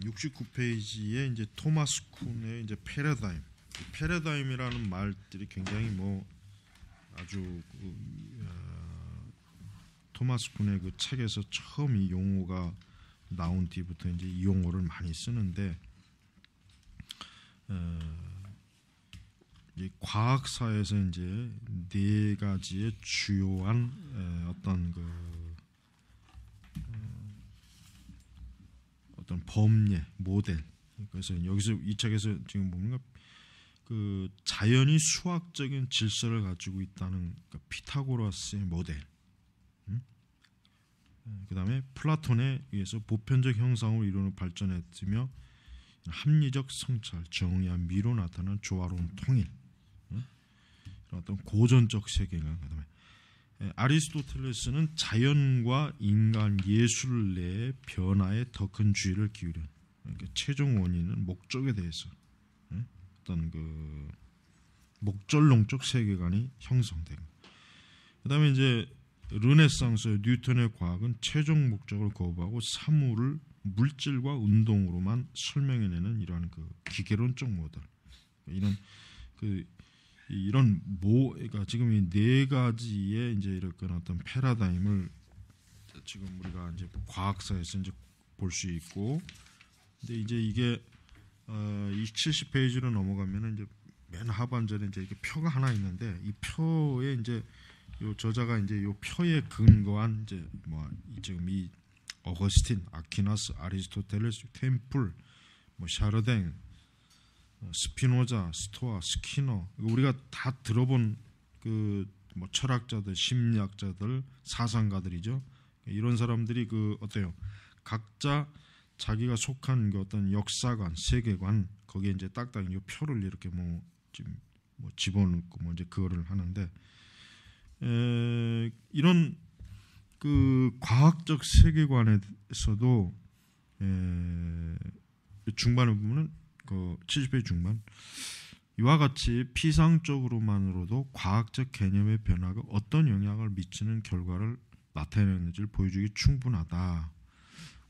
69페이지에 이제 토마스 쿤의 이제 패러다임이라는 말들이 굉장히 뭐 아주 토마스 쿤의 그 책에서 처음 이 용어가 나온 뒤부터 이제 이 용어를 많이 쓰는데 이 과학사에서 이제 네 가지의 주요한 어떤 어떤 법례 모델. 그래서 여기서 이 책에서 지금 보면 그 자연이 수학적인 질서를 가지고 있다는 그 피타고라스의 모델. 그다음에 플라톤에 의해서 보편적 형상으로 이루는 발전했으며 합리적 성찰, 정의와 미로 나타나는 조화로운 통일, 어떤 고전적 세계관. 그다음에 아리스토텔레스는 자연과 인간 예술 내의 변화에 더 큰 주의를 기울여. 그러니까 최종 원인은 목적에 대해서 어떤 그 목적론적 세계관이 형성된. 그다음에 이제 르네상스의 뉴턴의 과학은 최종 목적을 거부하고 사물을 물질과 운동으로만 설명해내는 이러한 그 기계론적 모델. 이런 그러니까 지금 이 네 가지의 이제 이렇게 어떤 패러다임을 지금 우리가 이제 과학사에서 이제 볼 수 있고, 근데 이제 이게 이 70페이지로 넘어가면은 이제 맨 하반절에 이제 이렇게 표가 하나 있는데 이 표에 이제 요 저자가 이제 요 표에 근거한 이제 뭐 지금 이 어거스틴, 아퀴나스, 아리스토텔레스, 템플, 뭐 샤르댕, 스피노자, 스토아, 스키너, 우리가 다 들어본 그 뭐 철학자들, 심리학자들, 사상가들이죠. 이런 사람들이 그 어때요? 각자 자기가 속한 그 어떤 역사관, 세계관 거기에 이제 딱딱 이 표를 이렇게 뭐 지금 뭐 집어넣고 뭐 이제 그거를 하는데 이런 그 과학적 세계관에서도 중반을 보면은 그 70페이지 중반 이와 같이 피상적으로만으로도 과학적 개념의 변화가 어떤 영향을 미치는 결과를 나타내는지를 보여주기 충분하다.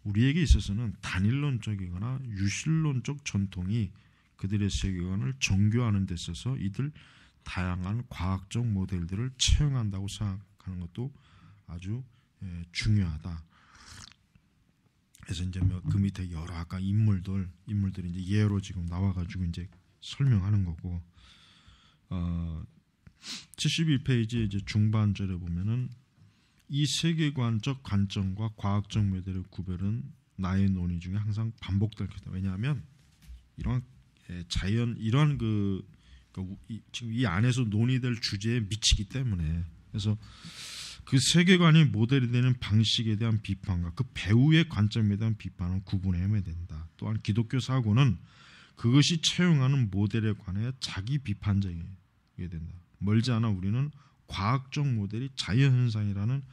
우리에게 있어서는 단일론적이거나 유실론적 전통이 그들의 세계관을 정교하는 데 있어서 이들 다양한 과학적 모델들을 채용한다고 생각하는 것도 아주 중요하다. 그래서 이제 그 밑에 여러 아까 인물들이 이제 예로 지금 나와가지고 이제 설명하는 거고, 71페이지 이제 중반절에 보면은 이 세계관적 관점과 과학적 모델의 구별은 나의 논의 중에 항상 반복될 것이다. 왜냐하면 이런 자연 이런 지금 이 안에서 논의될 주제에 미치기 때문에. 그래서 그 세계관이 모델이 되는 방식에 대한 비판과 그 배우의 관점에 대한 비판은 구분해야 된다. 또한 기독교 사고는 그것이 채용하는 모델에 관해 자기 비판적이어야 된다. 멀지 않아 우리는 과학적 모델이 자연현상이라는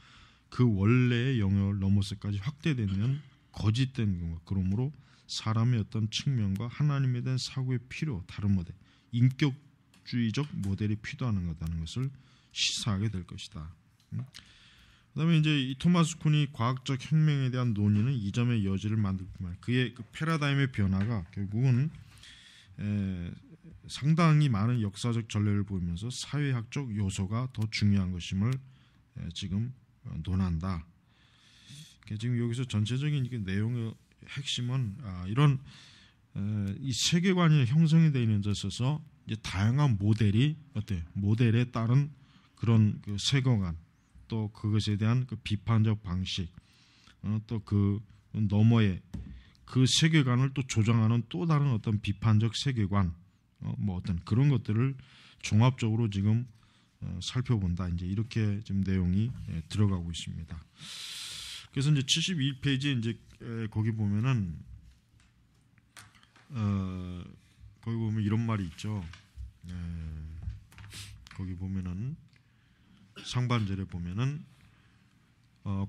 그 원래의 영역을 넘어서까지 확대되면 거짓된 경우, 그러므로 사람의 어떤 측면과 하나님에 대한 사고의 필요, 다른 모델, 인격주의적 모델이 필요하는 거다는 것을 시사하게 될 것이다. 그다음에 이제 이 토마스 쿤이 과학적 혁명에 대한 논의는 이 점의 여지를 만들지만 그의 그 패러다임의 변화가 결국은 상당히 많은 역사적 전례를 보이면서 사회학적 요소가 더 중요한 것임을 지금 논한다. 지금 여기서 전체적인 내용의 핵심은 이런 이 세계관이 형성이 되어 있는 데 있어서 이제 다양한 모델이 모델에 따른 그런 그 세계관, 또 그것에 대한 그 비판적 방식, 또 그 너머에 그 세계관을 또 조정하는 또 다른 어떤 비판적 세계관, 뭐 어떤 그런 것들을 종합적으로 지금 살펴본다. 이제 이렇게 지금 내용이 들어가고 있습니다. 그래서 이제 71페이지에 이제 거기 보면은 거기 보면 이런 말이 있죠. 거기 보면은 상반절에 보면은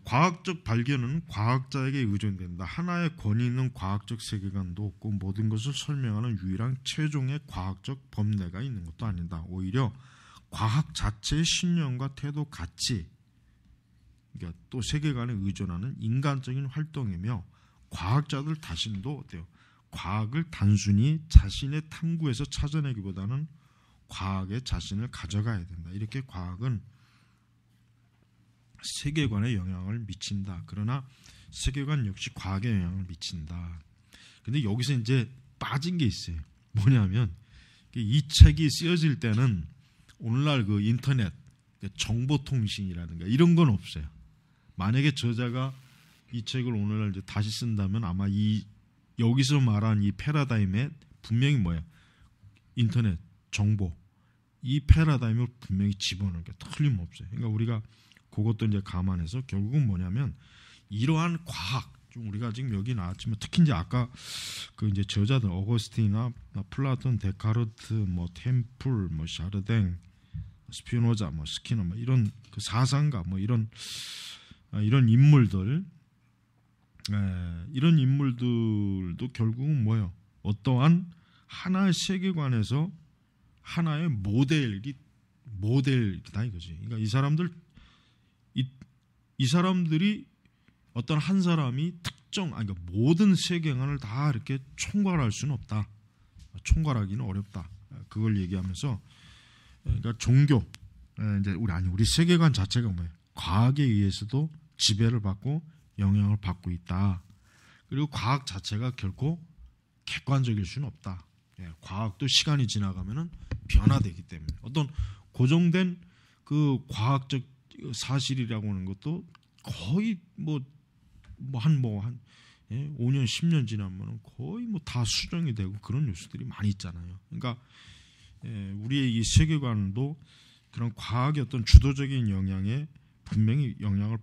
과학적 발견은 과학자에게 의존된다. 하나의 권위 있는 과학적 세계관도 없고 모든 것을 설명하는 유일한 최종의 과학적 법례가 있는 것도 아니다. 오히려 과학 자체의 신념과 태도, 가치, 그러니까 또 세계관에 의존하는 인간적인 활동이며 과학자들 자신도 어때요? 과학을 단순히 자신의 탐구에서 찾아내기보다는 과학의 자신을 가져가야 된다. 이렇게 과학은 세계관에 영향을 미친다. 그러나 세계관 역시 과학에 영향을 미친다. 근데 여기서 이제 빠진 게 있어요. 뭐냐면 이 책이 쓰여질 때는 오늘날 그 인터넷, 정보통신이라든가 이런 건 없어요. 만약에 저자가 이 책을 오늘날 이제 다시 쓴다면 아마 이 여기서 말한 이 패러다임에 분명히 뭐야? 인터넷, 정보 이 패러다임을 분명히 집어넣는 게 틀림없어요. 그러니까 우리가 그것도 이제 감안해서 결국은 뭐냐면 이러한 과학, 좀 우리가 지금 여기 나왔지만 특히 이제 아까 그 이제 저자들 어거스틴이나 플라톤, 데카르트, 뭐 템플, 뭐 샤르댕, 스피노자, 뭐 스키너, 뭐 이런 그 사상가, 뭐 이런 인물들, 이런 인물들도 결국은 뭐예요? 어떠한 하나의 세계관에서 하나의 모델이다 이거지. 그러니까 이 사람들이 어떤 한 사람이 그러니까 모든 세계관을 다 이렇게 총괄할 수는 없다. 총괄하기는 어렵다. 그걸 얘기하면서 그러니까 종교, 이제 우리 세계관 자체가 뭐예요? 과학에 의해서도 지배를 받고 영향을 받고 있다. 그리고 과학 자체가 결코 객관적일 수는 없다. 과학도 시간이 지나가면은 변화되기 때문에 어떤 고정된 그 과학적 사실이라고 하는 것도 거의 한 5년 10년 지나면 거의 다 수정이 되고 그런 뉴스들이 많이 있잖아요. 그러니까 우리의 이 세계관도 그런 과학의 어떤 주도적인 영향에 분명히 영향을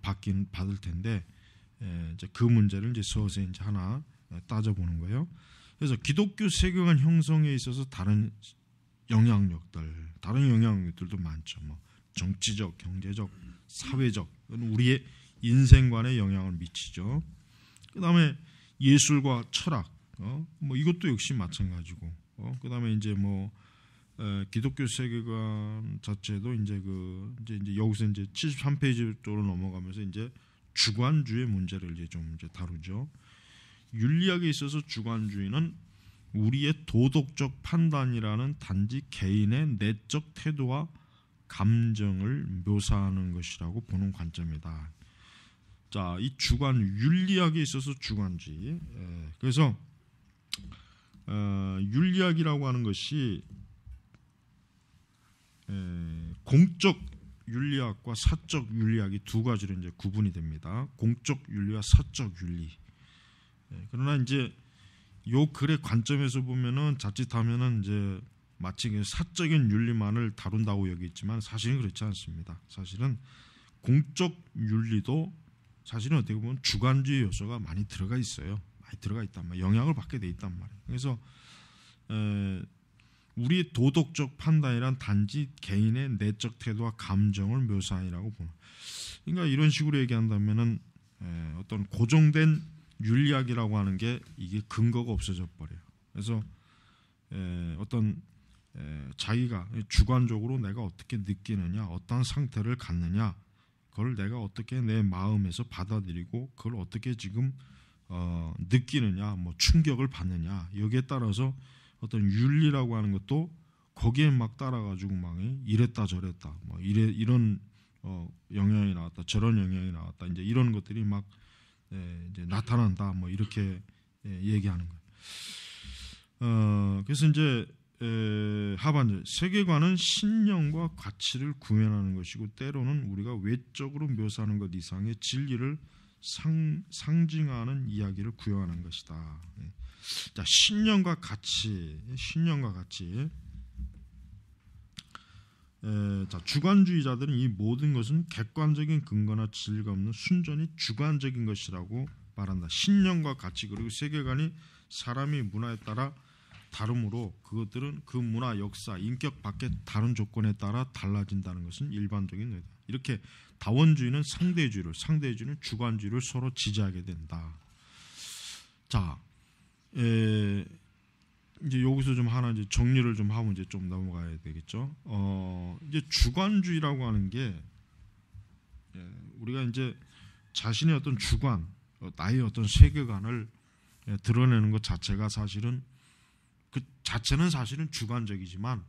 받을 텐데 이제 그 문제를 이제 서서히 이제 하나 따져보는 거예요. 그래서 기독교 세계관 형성에 있어서 다른 영향력들도 많죠. 뭐 정치적, 경제적, 사회적, 우리의 인생관에 영향을 미치죠. 그다음에 예술과 철학, 뭐 이것도 역시 마찬가지고, 그다음에 이제 기독교 세계관 자체도 이제 여기서 이제 73페이지 쪽으로 넘어가면서 이제 주관주의 문제를 이제 좀 다루죠. 윤리학에 있어서 주관주의는 우리의 도덕적 판단이라는 단지 개인의 내적 태도와 감정을 묘사하는 것이라고 보는 관점이다. 자, 이 윤리학에 있어서 주관주의. 그래서 윤리학이라고 하는 것이 공적 윤리학과 사적 윤리학이 두 가지로 이제 구분이 됩니다. 공적 윤리와 사적 윤리. 그러나 이제 요 글의 관점에서 보면은 자칫하면은 이제 마치 사적인 윤리만을 다룬다고 여기있지만 사실은 그렇지 않습니다. 사실은 공적 윤리도 사실은 어떻게 보면 주관주의 요소가 많이 들어가 있어요. 많이 들어가 있단 말이에요. 영향을 받게 돼 있단 말이에요. 그래서 우리의 도덕적 판단이란 단지 개인의 내적 태도와 감정을 묘사하라고 보는. 그러니까 이런 식으로 얘기한다면은 어떤 고정된 윤리학이라고 하는 게 이게 근거가 없어져 버려요. 그래서 어떤 자기가 주관적으로 내가 어떻게 느끼느냐, 어떤 상태를 갖느냐, 그걸 내가 어떻게 내 마음에서 받아들이고 그걸 어떻게 지금 느끼느냐, 뭐 충격을 받느냐, 여기에 따라서 어떤 윤리라고 하는 것도 거기에 막 따라가지고 막 이랬다 저랬다, 뭐 이런 영향이 나왔다, 저런 영향이 나왔다, 이제 이런 것들이 막 이제 나타난다, 뭐 이렇게 얘기하는 거예요. 그래서 이제 하반절 세계관은 신념과 가치를 구현하는 것이고 때로는 우리가 외적으로 묘사하는 것 이상의 진리를 상징하는 이야기를 구현하는 것이다. 자, 신념과 가치. 자, 주관주의자들은 이 모든 것은 객관적인 근거나 진리가 없는 순전히 주관적인 것이라고 말한다. 신념과 가치 그리고 세계관이 사람의 문화에 따라 다르므로 그것들은 그 문화, 역사, 인격 밖의 다른 조건에 따라 달라진다는 것은 일반적인 논리다. 이렇게 다원주의는 상대주의를, 상대주의는 주관주의를 서로 지지하게 된다. 자, 이제 여기서 좀 하나 이제 정리를 좀 하고 이제 좀 넘어가야 되겠죠. 이제 주관주의라고 하는 게 우리가 이제 자신의 어떤 주관, 나의 어떤 세계관을 드러내는 것 자체가 사실은 그 자체는 사실은 주관적이지만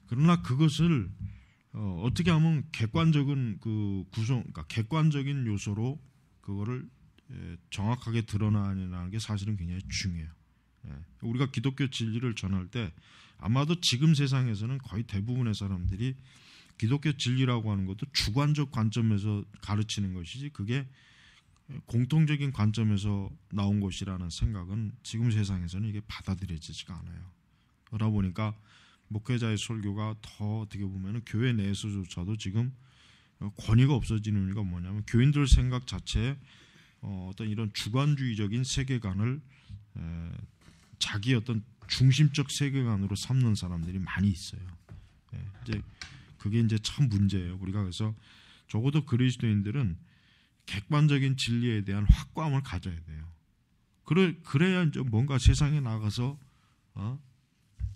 그러나 그것을 어떻게 하면 객관적인 그 구성, 그러니까 객관적인 요소로 그거를 정확하게 드러나는 게 사실은 굉장히 중요해요. 우리가 기독교 진리를 전할 때 아마도 지금 세상에서는 거의 대부분의 사람들이 기독교 진리라고 하는 것도 주관적 관점에서 가르치는 것이지 그게 공통적인 관점에서 나온 것이라는 생각은 지금 세상에서는 이게 받아들여지지가 않아요. 그러다 보니까 목회자의 설교가 더 어떻게 보면 교회 내에서조차도 지금 권위가 없어지는 이유가 뭐냐면 교인들 생각 자체에 어떤 이런 주관주의적인 세계관을 자기 어떤 중심적 세계관으로 삼는 사람들이 많이 있어요. 이제 그게 이제 참 문제예요. 우리가 그래서 적어도 그리스도인들은 객관적인 진리에 대한 확고함을 가져야 돼요. 그래야 이제 뭔가 세상에 나가서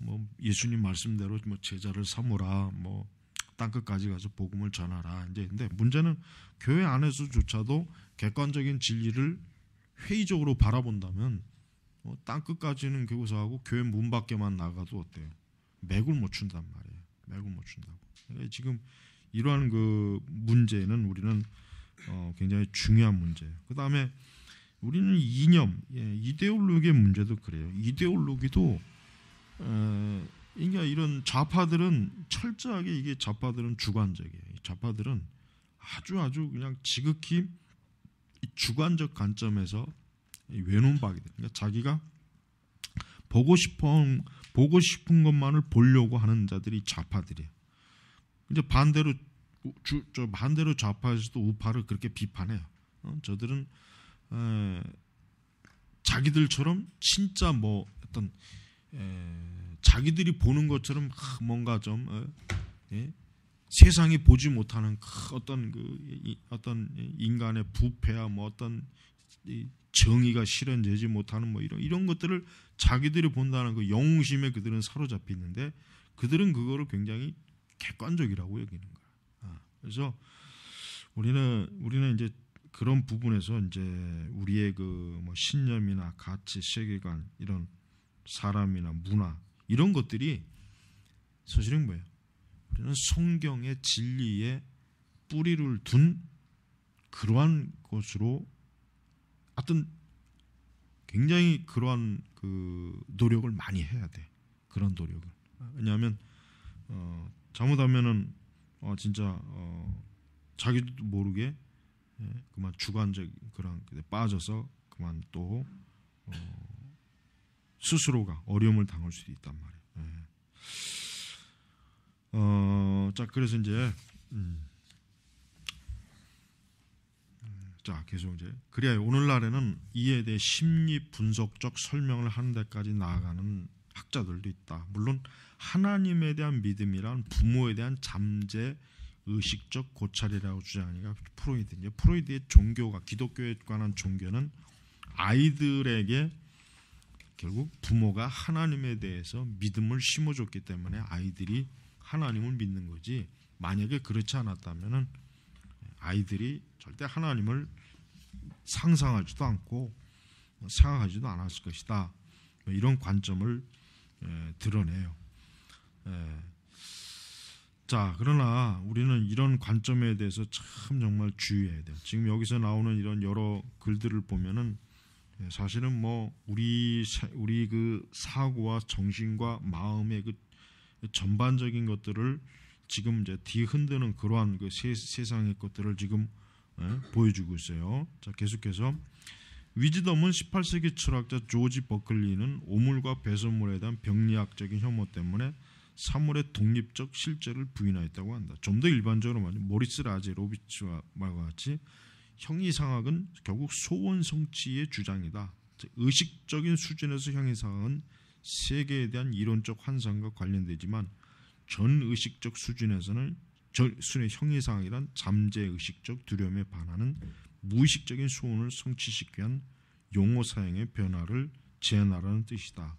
뭐 예수님 말씀대로 뭐 제자를 삼으라, 뭐 땅끝까지 가서 복음을 전하라. 이제 근데 문제는 교회 안에서조차도 객관적인 진리를 회의적으로 바라본다면 땅끝까지는 교사하고 교회 문 밖에만 나가도 어때요? 맥을 못 춘단 말이에요. 맥을 못 춘다고. 그러니까 지금 이러한 그 문제는 우리는 굉장히 중요한 문제예요. 그 다음에 우리는 이념, 이데올로기의 문제도 그래요. 이데올로기도 그러니까 이런 좌파들은 철저하게 이게 좌파들은 주관적이에요. 좌파들은 아주 그냥 지극히 주관적 관점에서 외눈박이들. 그러니까 자기가 보고 싶은 것만을 보려고 하는 자들이 좌파들이에요. 이제 반대로 좌파에서도 우파를 그렇게 비판해요. 저들은 자기들처럼 진짜 뭐 어떤 자기들이 보는 것처럼 뭔가 좀 세상이 보지 못하는 어떤 어떤 인간의 부패야 뭐 어떤 정의가 실현되지 못하는 뭐 이런 것들을 자기들이 본다는 그 영웅심에 그들은 사로잡혀 있는데 그들은 그거를 굉장히 객관적이라고 여기는 거야. 그래서 우리는 이제 그런 부분에서 이제 우리의 그 뭐 신념이나 가치, 세계관 이런 사람이나 문화 이런 것들이 사실은 뭐예요? 우리는 성경의 진리에 뿌리를 둔 그러한 것으로 어떤 굉장히 그러한 그 노력을 많이 해야 돼. 그런 노력을. 왜냐하면 잘못하면은 진짜 자기도 모르게 그만 주관적 그런 빠져서 그만 또 스스로가 어려움을 당할 수도 있단 말이에요. 자 그래서 이제 자 계속 이제 그래야 오늘날에는 이에 대해 심리 분석적 설명을 하는 데까지 나아가는 학자들도 있다. 물론 하나님에 대한 믿음이란 부모에 대한 잠재 의식적 고찰이라고 주장하니까 프로이드인데 프로이드의 종교가 기독교에 관한 종교는 아이들에게 결국 부모가 하나님에 대해서 믿음을 심어줬기 때문에 아이들이 하나님을 믿는 거지 만약에 그렇지 않았다면은 아이들이 절대 하나님을 상상하지도 않고 생각하지도 않았을 것이다. 이런 관점을 드러내요. 자, 그러나 우리는 이런 관점에 대해서 참 정말 주의해야 돼요. 지금 여기서 나오는 이런 여러 글들을 보면은 사실은 뭐 우리 그 사고와 정신과 마음의 그 전반적인 것들을 지금 이제 뒤흔드는 그러한 그 세상의 것들을 지금 보여주고 있어요. 자, 계속해서 위즈덤은 18세기 철학자 조지 버클리는 오물과 배설물에 대한 병리학적인 혐오 때문에 사물의 독립적 실제를 부인하였다고 한다. 좀 더 일반적으로 말하면 모리스 라제로비치와 말과 같이 형이상학은 결국 소원 성취의 주장이다. 의식적인 수준에서 형이상학은 세계에 대한 이론적 환상과 관련되지만 전의식적 수준에서는 형이상학이란 잠재의식적 두려움에 반하는 무의식적인 소원을 성취시키기 위한 용어 사용의 변화를 제한하라는 뜻이다.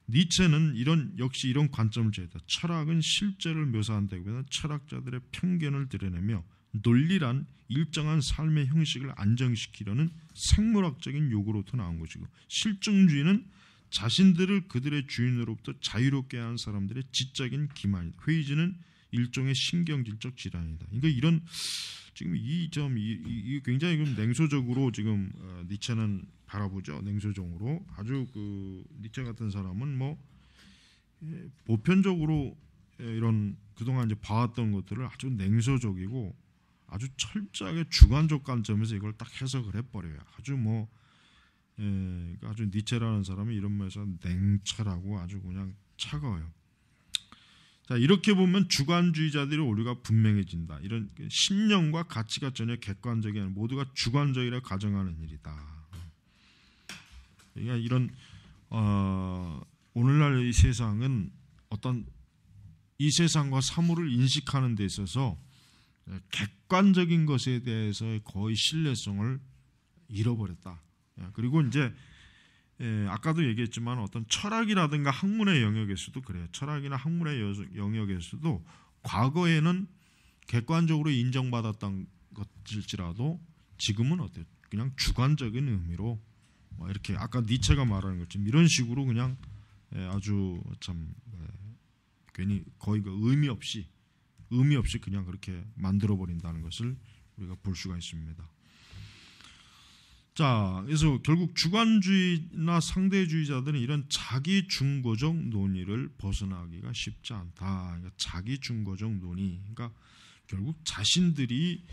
니체는 역시 이런 관점을 제시했다. 철학은 실제를 묘사한다기보다는 철학자들의 편견을 드러내며 논리란 일정한 삶의 형식을 안정시키려는 생물학적인 요구로부터 나온 것이고, 실증주의는 자신들을 그들의 주인으로부터 자유롭게 하는 사람들의 지적인 기만이다. 회의주의는 일종의 신경질적 질환이다. 그러니까 이런 지금 이 점 이 굉장히 냉소적으로 지금 니체는 바라보죠. 냉소적으로 아주 그 니체 같은 사람은 뭐 보편적으로 이런 그동안 이제 봐왔던 것들을 아주 냉소적이고 아주 철저하게 주관적 관점에서 이걸 딱 해석을 해버려요. 아주 뭐 아주 니체라는 사람이 이런 면에서 냉철하고 아주 그냥 차가워요. 자, 이렇게 보면 주관주의자들의 오류가 분명해진다. 이런 신념과 가치가 전혀 객관적이 아니라 모두가 주관적이라 가정하는 일이다. 그러니까 이런 오늘날 이 세상은 어떤 이 세상과 사물을 인식하는 데 있어서 객관적인 것에 대해서의 거의 신뢰성을 잃어버렸다. 그리고 이제 아까도 얘기했지만 어떤 철학이라든가 학문의 영역에서도 그래요. 철학이나 학문의 영역에서도 과거에는 객관적으로 인정받았던 것일지라도 지금은 어때요? 그냥 주관적인 의미로 이렇게 아까 니체가 말하는 것처럼 이런 식으로 그냥 아주 참 괜히 거의 의미 없이 그냥 그렇게 만들어 버린다는 것을 우리가 볼 수가 있습니다. 자, 그래서 결국 주관주의나 상대주의자들은 이런 자기 중고적 논의를 벗어나기가 쉽지 않다. 그러니까 자기 중고적 논의, 그러니까 결국 자신들이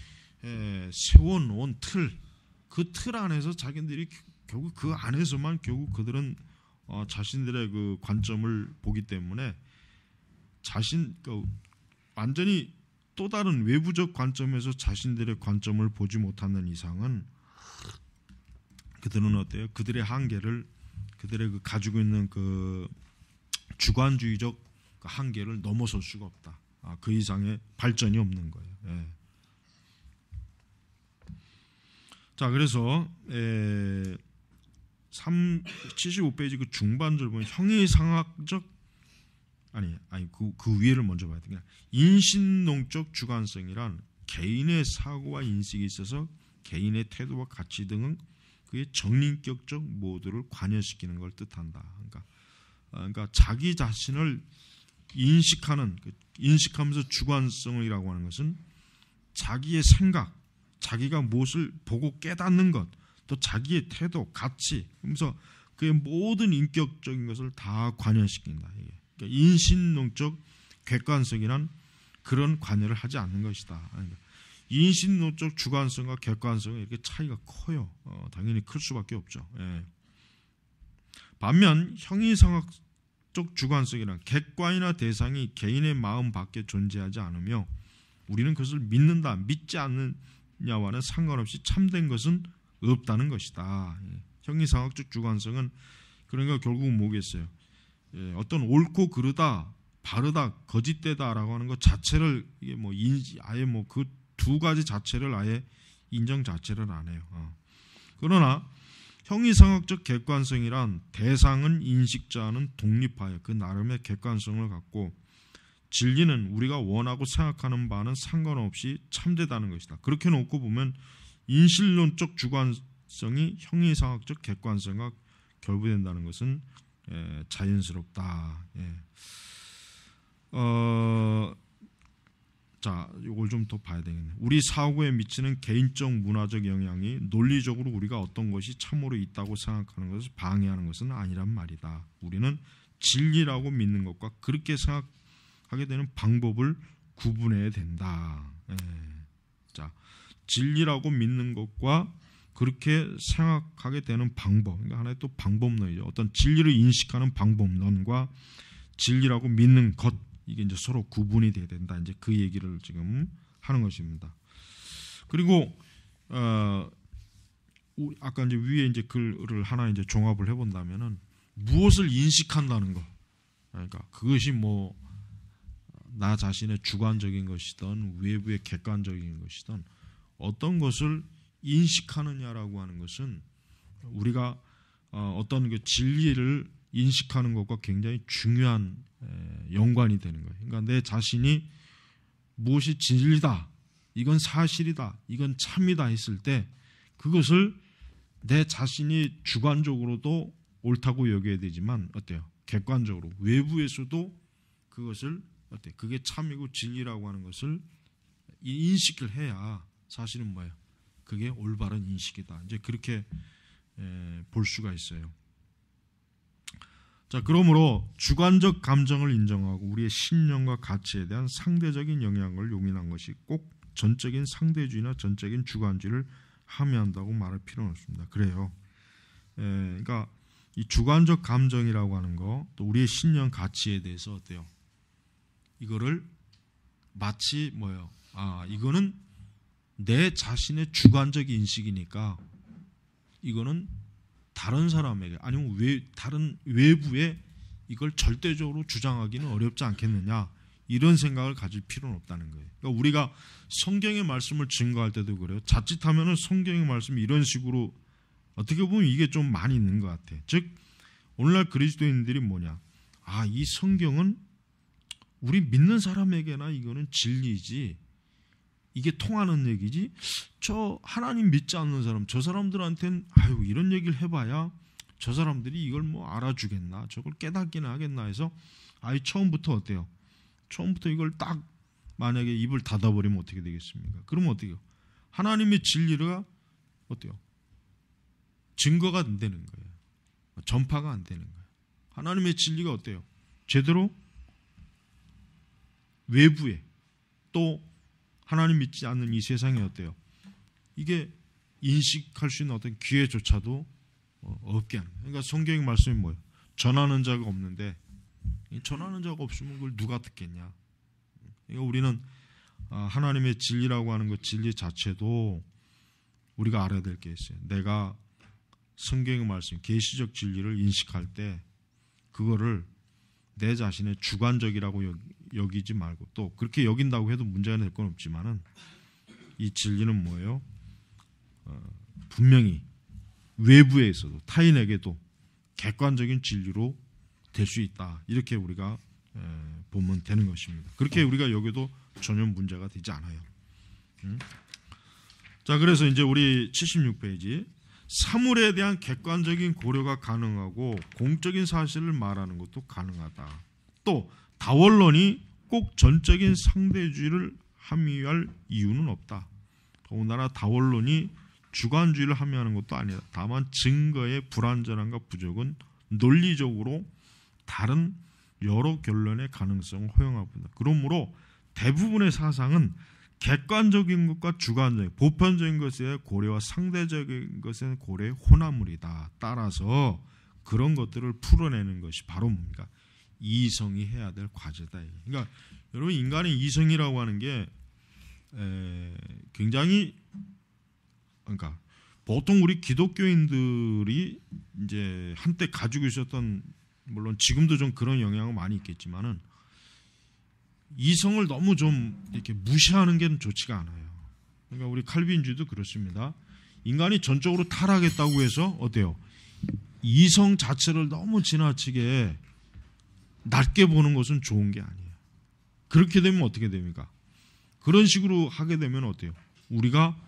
세워놓은 그 틀 안에서 자기들이 결국 그 안에서만 결국 그들은 자신들의 그 관점을 보기 때문에 완전히 또 다른 외부적 관점에서 자신들의 관점을 보지 못하는 이상은 그들은 어때요? 그들의 한계를, 그들의 그 가지고 있는 그 주관주의적 한계를 넘어설 수가 없다. 그 이상의 발전이 없는 거예요. 예. 자, 그래서 75페이지 그 중반절 보면 형이상학적 그 위에를 먼저 봐야 돼요. 인신농적 주관성이란 개인의 사고와 인식이 있어서 개인의 태도와 가치 등은 그의 정인격적 모두를 관여시키는 걸 뜻한다. 그러니까 자기 자신을 인식하면서 주관성이라고 하는 것은 자기의 생각, 자기가 무엇을 보고 깨닫는 것, 또 자기의 태도, 가치, 그러면서 그의 모든 인격적인 것을 다 관여시킨다. 그러니까 인신론적 객관성이란 그런 관여를 하지 않는 것이다. 그러니까 인신론적 주관성과 객관성은 이렇게 차이가 커요. 당연히 클 수밖에 없죠. 예. 반면 형이상학적 주관성이란 객관이나 대상이 개인의 마음 밖에 존재하지 않으며 우리는 그것을 믿는다, 믿지 않느냐와는 상관없이 참된 것은 없다는 것이다. 예. 형이상학적 주관성은 그러니까 결국은 뭐겠어요? 예, 어떤 옳고 그르다, 바르다, 거짓되다라고 하는 것 자체를 이게 뭐 아예 뭐 그 두 가지 자체를 아예 인정 자체를 안 해요. 그러나 형이상학적 객관성이란 대상은 인식자는 독립하여 그 나름의 객관성을 갖고 진리는 우리가 원하고 생각하는 바는 상관없이 참되다는 것이다. 그렇게 놓고 보면 인신론적 주관성이 형이상학적 객관성과 결부된다는 것은 자연스럽다. 예. 자, 이걸 좀 더 봐야 되겠네. 우리 사고에 미치는 개인적 문화적 영향이 논리적으로 우리가 어떤 것이 참으로 있다고 생각하는 것을 방해하는 것은 아니란 말이다. 우리는 진리라고 믿는 것과 그렇게 생각하게 되는 방법을 구분해야 된다. 예. 자, 진리라고 믿는 것과 그렇게 생각하게 되는 방법, 그러니까 하나의 또 방법론이죠. 어떤 진리를 인식하는 방법론과 진리라고 믿는 것, 이게 이제 서로 구분이 돼야 된다. 이제 그 얘기를 지금 하는 것입니다. 그리고 아까 이제 위에 이제 글을 하나 이제 종합을 해본다면은 무엇을 인식한다는 것, 그러니까 그것이 뭐 나 자신의 주관적인 것이든 외부의 객관적인 것이든 어떤 것을 인식하느냐라고 하는 것은 우리가 어떤 그 진리를 인식하는 것과 굉장히 중요한 연관이 되는 거예요. 그러니까 내 자신이 무엇이 진리다 이건 사실이다, 이건 참이다 했을 때 그것을 내 자신이 주관적으로도 옳다고 여겨야 되지만 어때요? 객관적으로 외부에서도 그것을 어때? 그게 참이고 진리라고 하는 것을 인식을 해야 사실은 뭐예요? 그게 올바른 인식이다. 이제 그렇게 볼 수가 있어요. 자, 그러므로 주관적 감정을 인정하고 우리의 신념과 가치에 대한 상대적인 영향을 용인한 것이 꼭 전적인 상대주의나 전적인 주관주의를 함의한다고 말할 필요는 없습니다. 그래요. 그러니까 이 주관적 감정이라고 하는 거, 또 우리의 신념 가치에 대해서 어때요? 이거를 마치 뭐예요? 이거는 내 자신의 주관적 인식이니까 이거는 다른 사람에게 아니면 다른 외부에 이걸 절대적으로 주장하기는 어렵지 않겠느냐, 이런 생각을 가질 필요는 없다는 거예요. 그러니까 우리가 성경의 말씀을 증거할 때도 그래요. 자칫하면은 성경의 말씀이 이런 식으로 어떻게 보면 이게 좀 많이 있는 것 같아. 즉 오늘날 그리스도인들이 뭐냐? 이 성경은 우리 믿는 사람에게나 이거는 진리지, 이게 통하는 얘기지, 저 하나님 믿지 않는 사람, 저 사람들한테는 이런 얘기를 해봐야 저 사람들이 이걸 뭐 알아주겠나, 저걸 깨닫기나 하겠나 해서 처음부터 어때요? 처음부터 이걸 딱 만약에 입을 닫아버리면 어떻게 되겠습니까? 그러면 어떻게 해요? 하나님의 진리가 어때요? 증거가 안 되는 거예요. 전파가 안 되는 거예요. 하나님의 진리가 어때요? 제대로 외부에, 또 하나님 믿지 않는 이 세상에 어때요? 이게 인식할 수 있는 어떤 기회조차도 없게 하는 거예요. 그러니까 성경의 말씀이 뭐예요? 전하는 자가 없는데, 전하는 자가 없으면 그걸 누가 듣겠냐. 그러니까 우리는 하나님의 진리라고 하는 것, 진리 자체도 우리가 알아야 될 게 있어요. 내가 성경의 말씀, 계시적 진리를 인식할 때 그거를 내 자신의 주관적이라고 여기지 말고, 또 그렇게 여긴다고 해도 문제가 될 건 없지만은 이 진리는 뭐예요? 분명히 외부에 있어도 타인에게도 객관적인 진리로 될 수 있다, 이렇게 우리가 보면 되는 것입니다. 그렇게 우리가 여기도 전혀 문제가 되지 않아요. 자, 그래서 이제 우리 76페이지, 사물에 대한 객관적인 고려가 가능하고 공적인 사실을 말하는 것도 가능하다. 또 다원론이 꼭 전적인 상대주의를 함의할 이유는 없다. 더군다나 다원론이 주관주의를 함의하는 것도 아니다. 다만 증거의 불완전함과 부족은 논리적으로 다른 여러 결론의 가능성을 허용합니다. 그러므로 대부분의 사상은 객관적인 것과 주관적인, 보편적인 것의 고려와 상대적인 것의 고려의 혼합물이다. 따라서 그런 것들을 풀어내는 것이 바로 뭡니까? 이성이 해야 될 과제다. 그러니까 여러분, 인간의 이성이라고 하는 게 굉장히, 그러니까 보통 우리 기독교인들이 이제 한때 가지고 있었던, 물론 지금도 좀 그런 영향은 많이 있겠지만은, 이성을 너무 좀 이렇게 무시하는 게 좋지가 않아요. 그러니까 우리 칼빈주의도 그렇습니다. 인간이 전적으로 타락했다고 해서 어때요? 이성 자체를 너무 지나치게 낮게 보는 것은 좋은 게 아니에요. 그렇게 되면 어떻게 됩니까? 그런 식으로 하게 되면 어때요? 우리가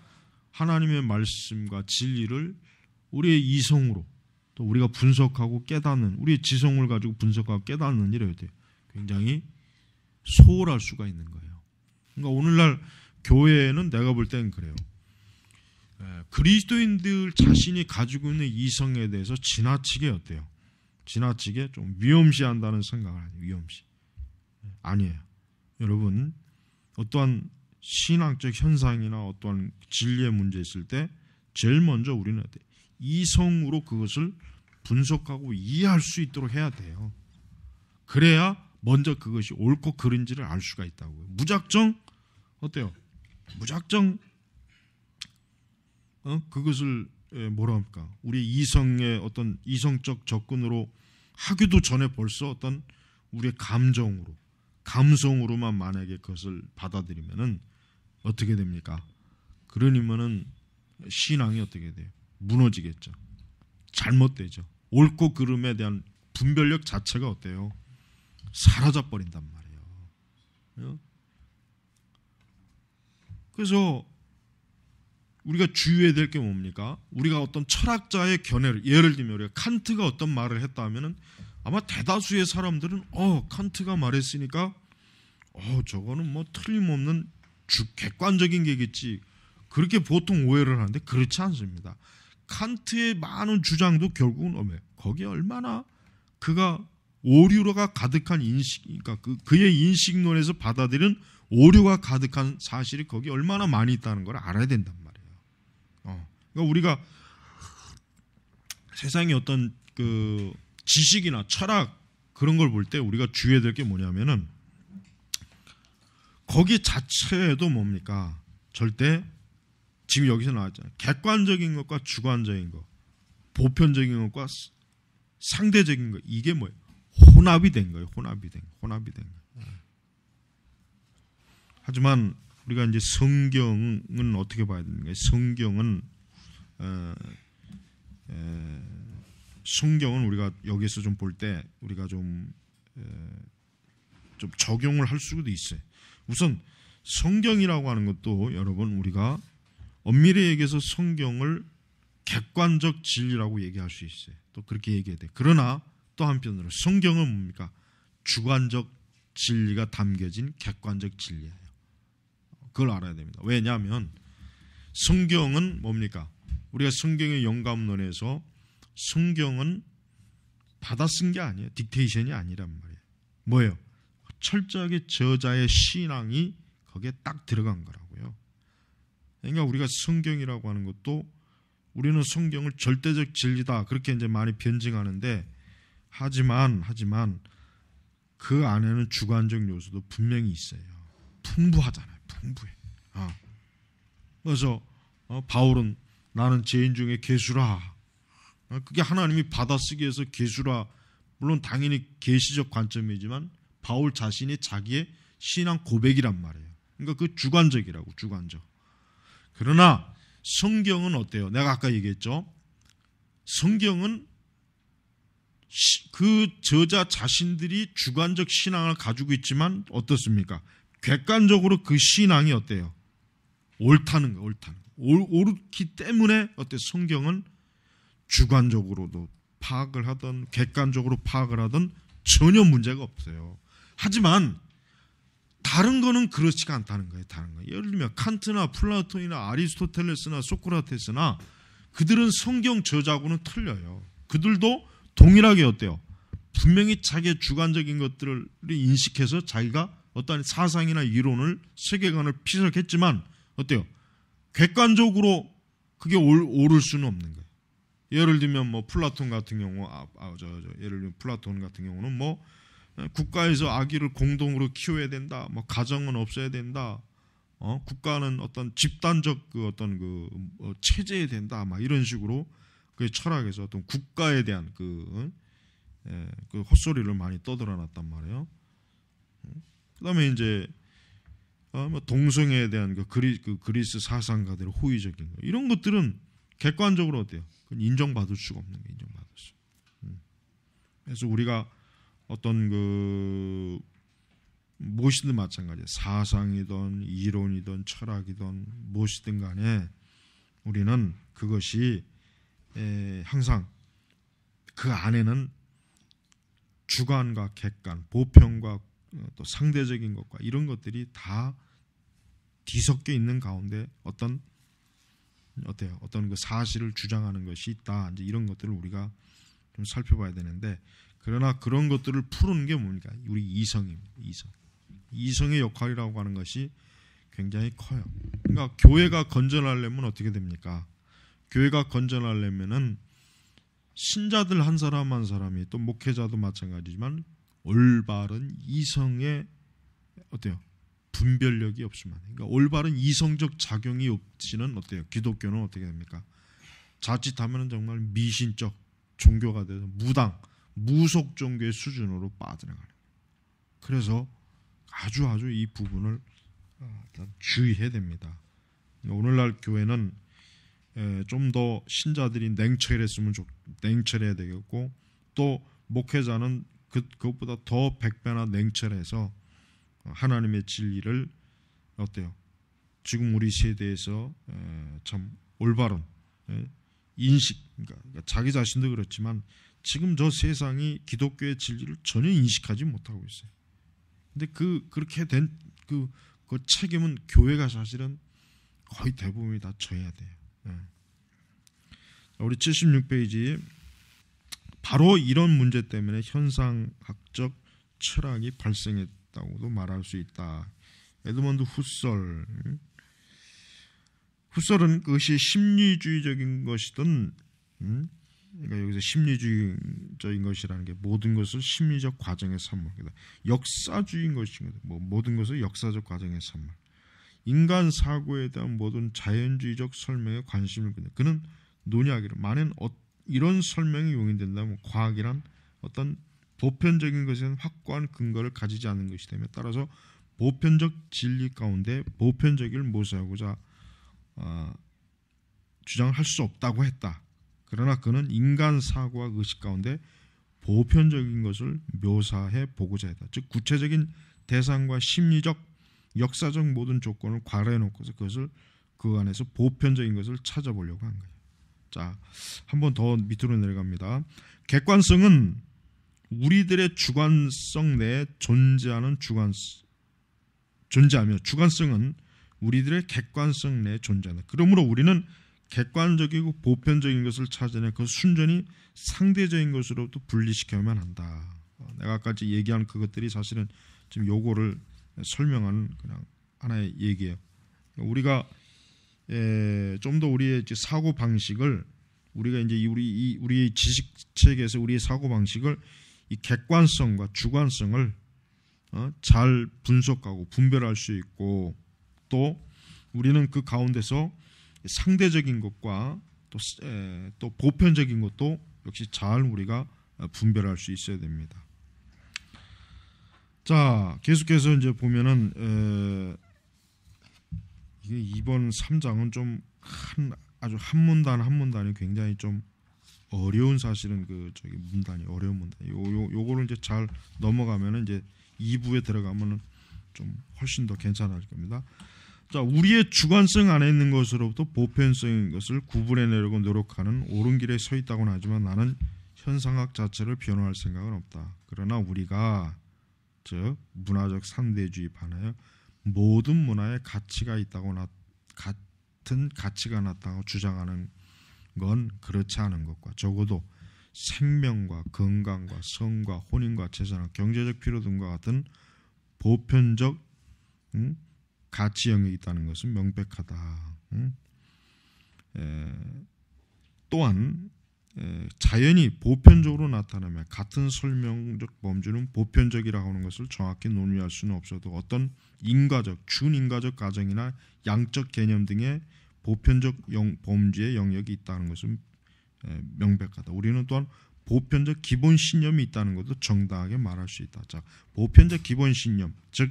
하나님의 말씀과 진리를 우리의 이성으로, 또 우리가 분석하고 깨닫는, 우리의 지성을 가지고 분석하고 깨닫는 일이 돼요. 굉장히 소홀할 수가 있는 거예요. 그러니까 오늘날 교회는 내가 볼 때는 그래요. 그리스도인들 자신이 가지고 있는 이성에 대해서 지나치게 어때요? 지나치게 좀 위험시한다는 생각을 하죠. 위험시. 아니에요. 여러분, 어떠한 신앙적 현상이나 어떠한 진리의 문제 있을 때 제일 먼저 우리는 어때요? 이성으로 그것을 분석하고 이해할 수 있도록 해야 돼요. 그래야 먼저 그것이 옳고 그른지를 알 수가 있다고요. 무작정 어때요? 무작정 그것을 뭐라 합니까? 우리 이성의 어떤 이성적 접근으로 하기도 전에 벌써 어떤 우리의 감성으로만 만약에 그것을 받아들이면은 어떻게 됩니까? 그러니면은 신앙이 어떻게 돼요? 무너지겠죠. 잘못되죠. 옳고 그름에 대한 분별력 자체가 어때요? 사라져 버린단 말이에요. 그래서 우리가 주의해야 될 게 뭡니까? 우리가 어떤 철학자의 견해를, 예를 들면 우리가 칸트가 어떤 말을 했다 하면은 아마 대다수의 사람들은 칸트가 말했으니까 저거는 뭐 틀림없는 객관적인 게겠지, 그렇게 보통 오해를 하는데 그렇지 않습니다. 칸트의 많은 주장도 결국은 거기에 얼마나 그가 오류가 가득한 인식, 그러니까 그의 인식론에서 받아들인 오류가 가득한 사실이 거기 얼마나 많이 있다는 걸 알아야 된단 말이에요. 그러니까 우리가 세상의 어떤 그 지식이나 철학 그런 걸 볼 때 우리가 주의해야 될 게 뭐냐면은 거기 자체에도 뭡니까? 절대 지금 여기서 나왔잖아요. 객관적인 것과 주관적인 것, 보편적인 것과 상대적인 것, 이게 뭐예요? 혼합이 된 거예요. 혼합이 된 거예요. 하지만 우리가 이제 성경은 어떻게 봐야 됩니까? 성경은 우리가 여기서 좀 볼 때 우리가 좀 적용을 할 수도 있어요. 우선 성경이라고 하는 것도 여러분 우리가 엄밀히 얘기해서 성경을 객관적 진리라고 얘기할 수 있어요. 또 그렇게 얘기해야 돼. 그러나 또 한편으로 성경은 뭡니까? 주관적 진리가 담겨진 객관적 진리예요. 그걸 알아야 됩니다. 왜냐하면 성경은 뭡니까? 우리가 성경의 영감론에서 성경은 받아 쓴 게 아니에요. 딕테이션이 아니란 말이에요. 뭐예요? 철저하게 저자의 신앙이 거기에 딱 들어간 거라고요. 그러니까 우리가 성경이라고 하는 것도 우리는 성경을 절대적 진리다 그렇게 이제 많이 변증하는데 하지만 그 안에는 주관적 요소도 분명히 있어요. 풍부하잖아요. 풍부해. 그래서 바울은 나는 죄인 중에 괴수라. 그게 하나님이 받아쓰기 위해서 괴수라. 물론 당연히 계시적 관점이지만 바울 자신이 자기의 신앙 고백이란 말이에요. 그러니까 그 주관적이라고, 주관적. 그러나 성경은 어때요? 내가 아까 얘기했죠. 성경은 그 저자 자신들이 주관적 신앙을 가지고 있지만 어떻습니까? 객관적으로 그 신앙이 어때요? 옳다는 거, 옳기 때문에 어때? 성경은 주관적으로도 파악을 하든 객관적으로 파악을 하든 전혀 문제가 없어요. 하지만 다른 거는 그렇지가 않다는 거예요. 다른 거. 예를 들면 칸트나 플라톤이나 아리스토텔레스나 소크라테스나 그들은 성경 저자하고는 틀려요. 그들도 동일하게 어때요? 분명히 자기의 주관적인 것들을 인식해서 자기가 어떤 사상이나 이론을 세계관을 피력했지만 어때요? 객관적으로 그게 옳을 수는 없는 거예요. 예를 들면 뭐 플라톤 같은 경우, 예를 들면 플라톤 같은 경우는 뭐 국가에서 아기를 공동으로 키워야 된다, 뭐 가정은 없어야 된다, 국가는 어떤 집단적 그 어떤 그 체제에 된다, 막 이런 식으로 그 철학에서 어떤 국가에 대한 그 헛소리를 많이 떠들어놨단 말이에요. 그다음에 이제 뭐 동성애에 대한 그 그리스 사상가들의 호의적인 거, 이런 것들은 객관적으로 어때요? 그건 인정받을 수가 없는 게 인정받을 수. 그래서 우리가 어떤 그 무엇이든 마찬가지예요. 사상이든 이론이든 철학이든 무엇이든 간에 우리는 그것이 항상 그 안에는 주관과 객관, 보편과 또 상대적인 것과 이런 것들이 다 뒤섞여 있는 가운데 어떤 그 사실을 주장하는 것이 있다. 이제 이런 것들을 우리가 좀 살펴봐야 되는데, 그러나 그런 것들을 푸는 게 뭡니까? 우리 이성입니다. 이성의 역할이라고 하는 것이 굉장히 커요. 그러니까 교회가 건전하려면 어떻게 됩니까? 교회가 건전하려면은 신자들 한 사람 한 사람이, 또 목회자도 마찬가지지만 올바른 이성의 어때요? 분별력이 없으면, 그러니까 올바른 이성적 작용이 없이는 어때요? 기독교는 어떻게 됩니까? 자칫하면 정말 미신적 종교가 돼서 무속 종교의 수준으로 빠져나가는 거예요. 그래서 아주 이 부분을 주의해야 됩니다. 오늘날 교회는 좀 더 신자들이 냉철해야 되겠고, 또 목회자는 그것보다 더 100배나 냉철해서 하나님의 진리를 어때요? 지금 우리 세대에서 참 올바른 인식, 그러니까 자기 자신도 그렇지만 지금 저 세상이 기독교의 진리를 전혀 인식하지 못하고 있어요. 근데 그렇게 된 그 책임은 교회가 사실은 거의 대부분이 다 져야 돼요. 우리 76페이지 바로 이런 문제 때문에 현상학적 철학이 발생했다고도 말할 수 있다. 에드먼드 후설은 그것이 심리주의적인 것이든, 그러니까 여기서 심리주의적인 것이라는 게 모든 것을 심리적 과정의 산물이다. 역사주의인 것인 거다. 모든 것을 역사적 과정의 산물. 인간 사고에 대한 모든 자연주의적 설명에 관심을 갖는. 그는 논의하기를 만약 이런 설명이 용인된다면 과학이란 어떤 보편적인 것에 대한 확고한 근거를 가지지 않는 것이 되며 따라서 보편적 진리 가운데 보편적을 모사하고자 주장할 수 없다고 했다. 그러나 그는 인간 사고와 의식 가운데 보편적인 것을 묘사해 보고자 했다. 즉 구체적인 대상과 심리적, 역사적 모든 조건을 괄호해 놓고서 그것을 그 안에서 보편적인 것을 찾아보려고 한 거예요. 자, 한 번 더 밑으로 내려갑니다. 객관성은 우리들의 주관성 내에 존재하며 주관성은 우리들의 객관성 내에 존재한다. 그러므로 우리는 객관적이고 보편적인 것을 찾아내 그 순전히 상대적인 것으로부터 분리시켜야만 한다. 내가 아까 얘기한 그것들이 사실은 지금 요거를 설명하는 그냥 하나의 얘기예요. 우리가 좀 더 우리의 사고 방식을 우리가 이제 우리 지식 체계에서 우리의 사고 방식을 이 객관성과 주관성을 잘 분석하고 분별할 수 있고 또 우리는 그 가운데서 상대적인 것과 또 보편적인 것도 역시 잘 우리가 분별할 수 있어야 됩니다. 자, 계속해서 이제 보면은 이게 이번 3장은 좀 아주 한 문단 한 문단이 굉장히 좀 어려운 사실은 문단이 어려운 문단. 요거를 이제 잘 넘어가면은 이제 2부에 들어가면은 좀 훨씬 더 괜찮을 겁니다. 자, 우리의 주관성 안에 있는 것으로부터 보편성인 것을 구분해내려고 노력하는 옳은 길에 서 있다고는 하지만 나는 현상학 자체를 변호할 생각은 없다. 그러나 우리가 즉 문화적 상대주의 반하여 모든 문화에 가치가 있다고 같은 가치가 나타나고 주장하는 건 그렇지 않은 것과 적어도 생명과 건강과 성과 혼인과 재산과 경제적 필요 등과 같은 보편적 가치 영역이 있다는 것은 명백하다. 또한 자연이 보편적으로 나타나며 같은 설명적 범주는 보편적이라고 하는 것을 정확히 논의할 수는 없어도 어떤 인과적, 준인과적 가정이나 양적 개념 등의 보편적 범주의 영역이 있다는 것은 명백하다. 우리는 또한 보편적 기본 신념이 있다는 것도 정당하게 말할 수 있다. 자, 보편적 기본 신념, 즉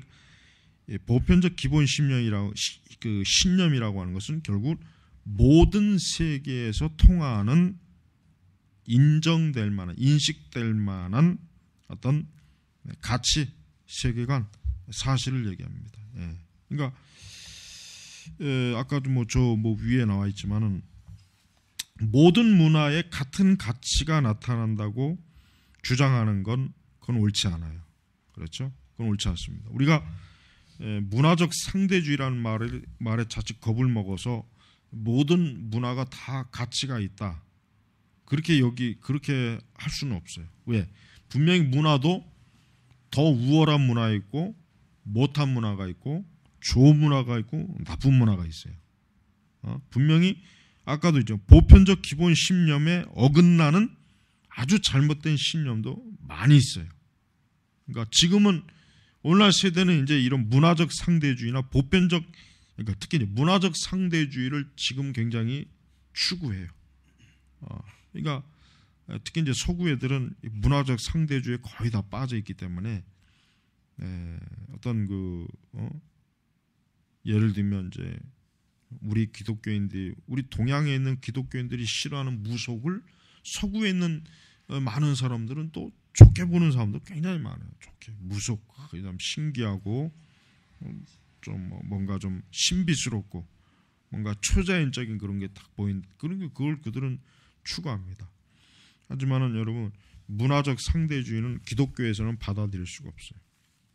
보편적 기본 신념이라고 하는 것은 결국 모든 세계에서 통하는 인정될 만한, 인식될 만한 어떤 가치, 세계관, 사실을 얘기합니다. 그러니까 아까도 위에 나와 있지만은 모든 문화에 같은 가치가 나타난다고 주장하는 그건 옳지 않아요. 그렇죠? 그건 옳지 않습니다. 우리가 문화적 상대주의라는 말에 자칫 겁을 먹어서 모든 문화가 다 가치가 있다. 그렇게 할 수는 없어요. 왜? 분명히 문화도 더 우월한 문화 있고 못한 문화가 있고 좋은 문화가 있고 나쁜 문화가 있어요. 분명히 아까도 있죠. 보편적 기본 신념에 어긋나는 아주 잘못된 신념도 많이 있어요. 그러니까 지금은 오늘날 세대는 이제 이런 문화적 상대주의나 보편적, 그러니까 특히 이제 문화적 상대주의를 지금 굉장히 추구해요. 그러니까 특히 이제 서구 애들은 문화적 상대주의에 거의 다 빠져 있기 때문에 어떤 예를 들면 이제 우리 동양에 있는 기독교인들이 싫어하는 무속을 서구에 있는 많은 사람들은 또 좋게 보는 사람도 굉장히 많아요. 좋게 무속, 그다음 신기하고 좀 뭔가 좀 신비스럽고 뭔가 초자연적인 그런 게 딱 보인 그런 게 그걸 그들은 추구합니다. 하지만은 여러분 문화적 상대주의는 기독교에서는 받아들일 수가 없어요.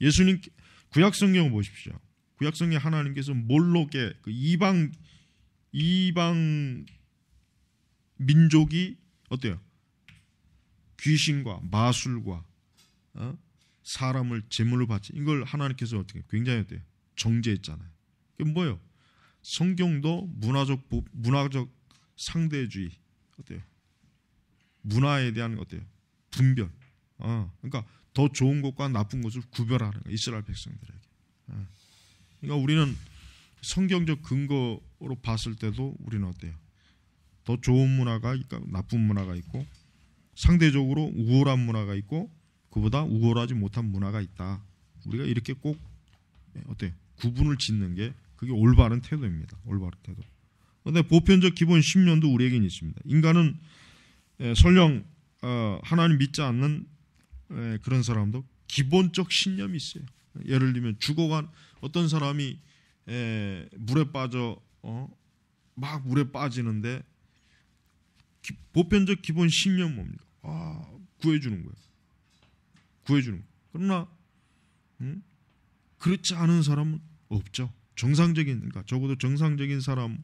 예수님 구약 성경을 보십시오. 구약 성경에 하나님께서 몰록의 그 이방 민족이 어때요? 귀신과 마술과 사람을 제물로 바치 이걸 하나님께서 어떻게 굉장히 어때요? 정죄했잖아요. 그게 뭐예요? 성경도 문화적 상대주의 어때요? 문화에 대한 어때요? 분별. 그러니까 더 좋은 것과 나쁜 것을 구별하는 거예요. 이스라엘 백성들에게. 그러니까 우리는 성경적 근거로 봤을 때도 우리는 어때요? 더 좋은 문화가 있고 나쁜 문화가 있고 상대적으로 우월한 문화가 있고 그보다 우월하지 못한 문화가 있다. 우리가 이렇게 꼭 어때요? 구분을 짓는 게 그게 올바른 태도입니다. 올바른 태도. 그런데 보편적 기본 신념도 우리에게는 있습니다. 인간은 설령 하나님 믿지 않는 그런 사람도 기본적 신념이 있어요. 예를 들면 죽어간 어떤 사람이 물에 빠져 막 물에 빠지는데 보편적 기본 신념 뭡니까? 구해주는 거예요. 구해주는 거예요. 그러나 그렇지 않은 사람은 없죠. 정상적인 그러니까 적어도 정상적인 사람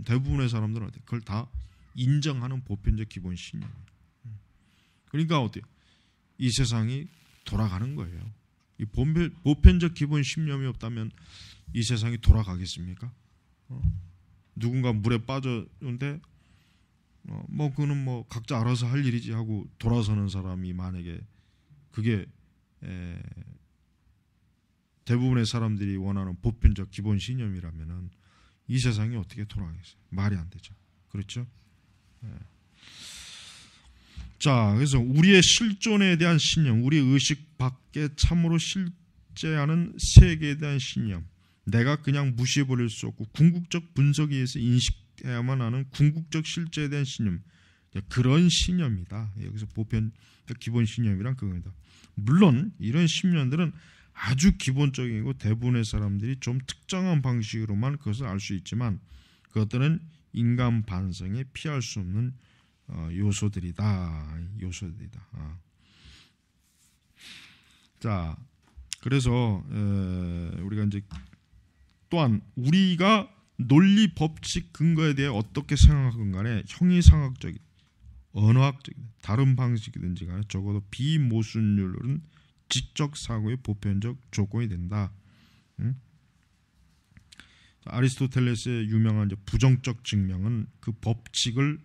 대부분의 사람들은 어때요? 그걸 다 인정하는 보편적 기본 신념. 그러니까 어때요? 이 세상이 돌아가는 거예요. 이 보편적 기본 신념이 없다면 이 세상이 돌아가겠습니까? 누군가 물에 빠졌는데 그는 각자 알아서 할 일이지 하고 돌아서는 사람이 만약에 그게 대부분의 사람들이 원하는 보편적 기본 신념이라면은 이 세상이 어떻게 돌아가겠어요? 말이 안 되죠. 그렇죠? 자, 그래서 우리의 실존에 대한 신념, 우리 의식 밖에 참으로 실제하는 세계에 대한 신념, 내가 그냥 무시해버릴 수 없고 궁극적 분석에 의해서 인식해야만 하는 궁극적 실제에 대한 신념, 그런 신념이다. 여기서 보편 기본 신념이란 그겁니다. 물론 이런 신념들은 아주 기본적이고 대부분의 사람들이 좀 특정한 방식으로만 그것을 알 수 있지만 그것들은 인간 반성에 피할 수 없는 요소들이다. 자, 그래서 우리가 이제 또한 우리가 논리 법칙 근거에 대해 어떻게 생각하건 간에 형이상학적인, 언어학적인 다른 방식이든지 간에 적어도 비모순율은 지적 사고의 보편적 조건이 된다. 아리스토텔레스의 유명한 부정적 증명은 그 법칙을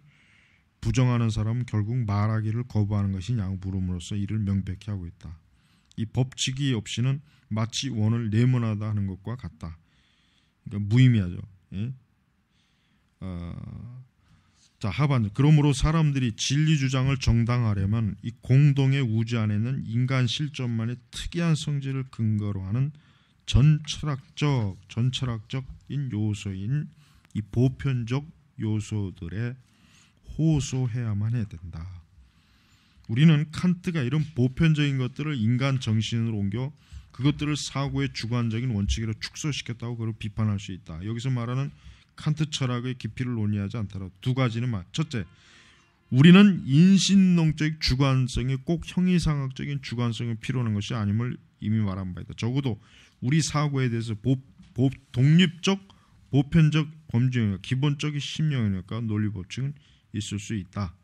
부정하는 사람은 결국 말하기를 거부하는 것이냐고 물음으로써 이를 명백히 하고 있다. 이 법칙이 없이는 마치 원을 네모나다 하는 것과 같다. 그러니까 무의미하죠. 예? 자, 하반. 그러므로 사람들이 진리 주장을 정당하려면 이 공동의 우주 안에는 인간 실존만의 특이한 성질을 근거로 하는 전철학적인 요소인 이 보편적 요소들에 호소해야만 해야 된다. 우리는 칸트가 이런 보편적인 것들을 인간 정신으로 옮겨 그것들을 사고의 주관적인 원칙으로 축소시켰다고 그걸 비판할 수 있다. 여기서 말하는 칸트 철학의 깊이를 논의하지 않더라도 두 가지는 첫째, 우리는 인신론적 주관성이 꼭 형이상학적인 주관성을 필요한 것이 아님을 이미 말한 바이다. 적어도 우리 사고에 대해서 독립적 보편적 범주형과 기본적인 심령이니까 논리 법칙은 있을 수 있다.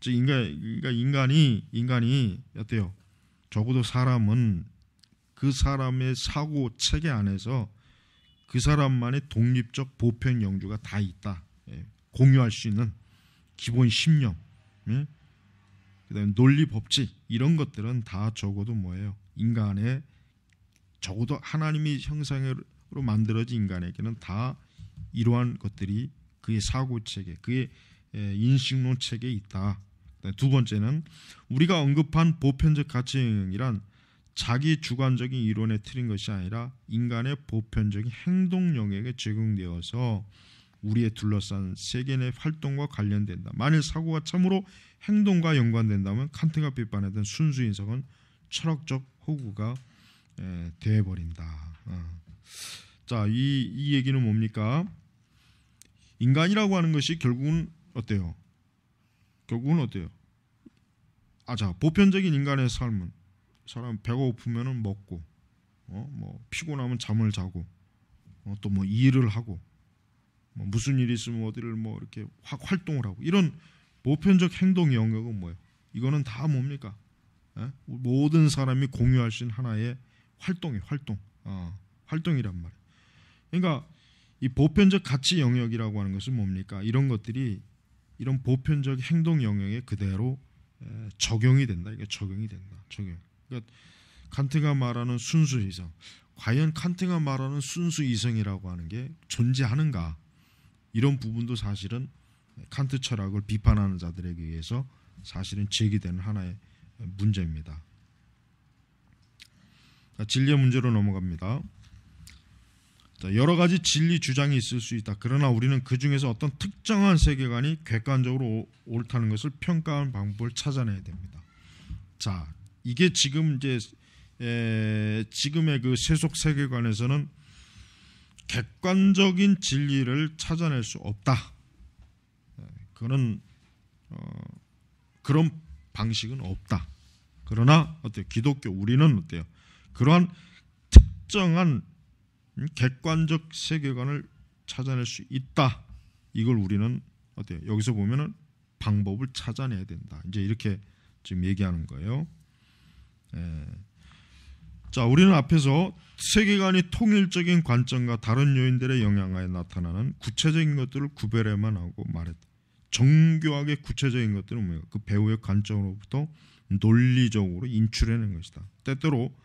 즉 인간이 어때요? 적어도 사람은 그 사람의 사고 체계 안에서 그 사람만의 독립적 보편 영주가 다 있다. 공유할 수 있는 기본 심령, 그다음에 논리 법칙 이런 것들은 다 적어도 뭐예요? 인간의 적어도 하나님의 형상으로 만들어진 인간에게는 다 이러한 것들이 그의 사고 체계, 그의 인식론 체계에 있다. 두 번째는 우리가 언급한 보편적 가치이란 자기 주관적인 이론에 틀린 것이 아니라 인간의 보편적인 행동 영역에 적용되어서 우리의 둘러싼 세계 내 활동과 관련된다. 만일 사고가 참으로 행동과 연관된다면 칸트가 비판했던 순수 인성은 철학적 호구가 되어버린다. 자, 이 얘기는 뭡니까? 인간이라고 하는 것이 결국은 어때요? 자, 보편적인 인간의 삶은 사람 배가 고프면은 먹고, 뭐 피곤하면 잠을 자고, 또 뭐 일을 하고, 뭐 무슨 일이 있으면 어디를 뭐 이렇게 활동을 하고, 이런 보편적 행동 영역은 뭐예요? 이거는 다 뭡니까? 모든 사람이 공유할 수 있는 하나의 활동이란 말이에요. 그러니까 이 보편적 가치 영역이라고 하는 것은 뭡니까? 이런 것들이 이런 보편적 행동 영역에 그대로 적용이 된다. 이게 적용이 된다. 그러니까 칸트가 말하는 순수 이성, 과연 칸트가 말하는 순수 이성이라고 하는 게 존재하는가? 이런 부분도 사실은 칸트 철학을 비판하는 자들에게 의해서 사실은 제기되는 하나의 문제입니다. 자, 진리의 문제로 넘어갑니다. 자, 여러 가지 진리 주장이 있을 수 있다. 그러나 우리는 그 중에서 어떤 특정한 세계관이 객관적으로 옳다는 것을 평가하는 방법을 찾아내야 됩니다. 자, 이게 지금 이제 지금의 그 세속 세계관에서는 객관적인 진리를 찾아낼 수 없다. 그런 방식은 없다. 그러나 어때요? 기독교 우리는 어때요? 그러한 특정한 객관적 세계관을 찾아낼 수 있다. 이걸 우리는 어때요? 여기서 보면은 방법을 찾아내야 된다. 이제 이렇게 지금 얘기하는 거예요. 자, 우리는 앞에서 세계관이 통일적인 관점과 다른 요인들의 영향하에 나타나는 구체적인 것들을 구별해만 하고 말했다. 정교하게 구체적인 것들은 뭐예요? 그 배우의 관점으로부터 논리적으로 인출해낸 것이다. 때때로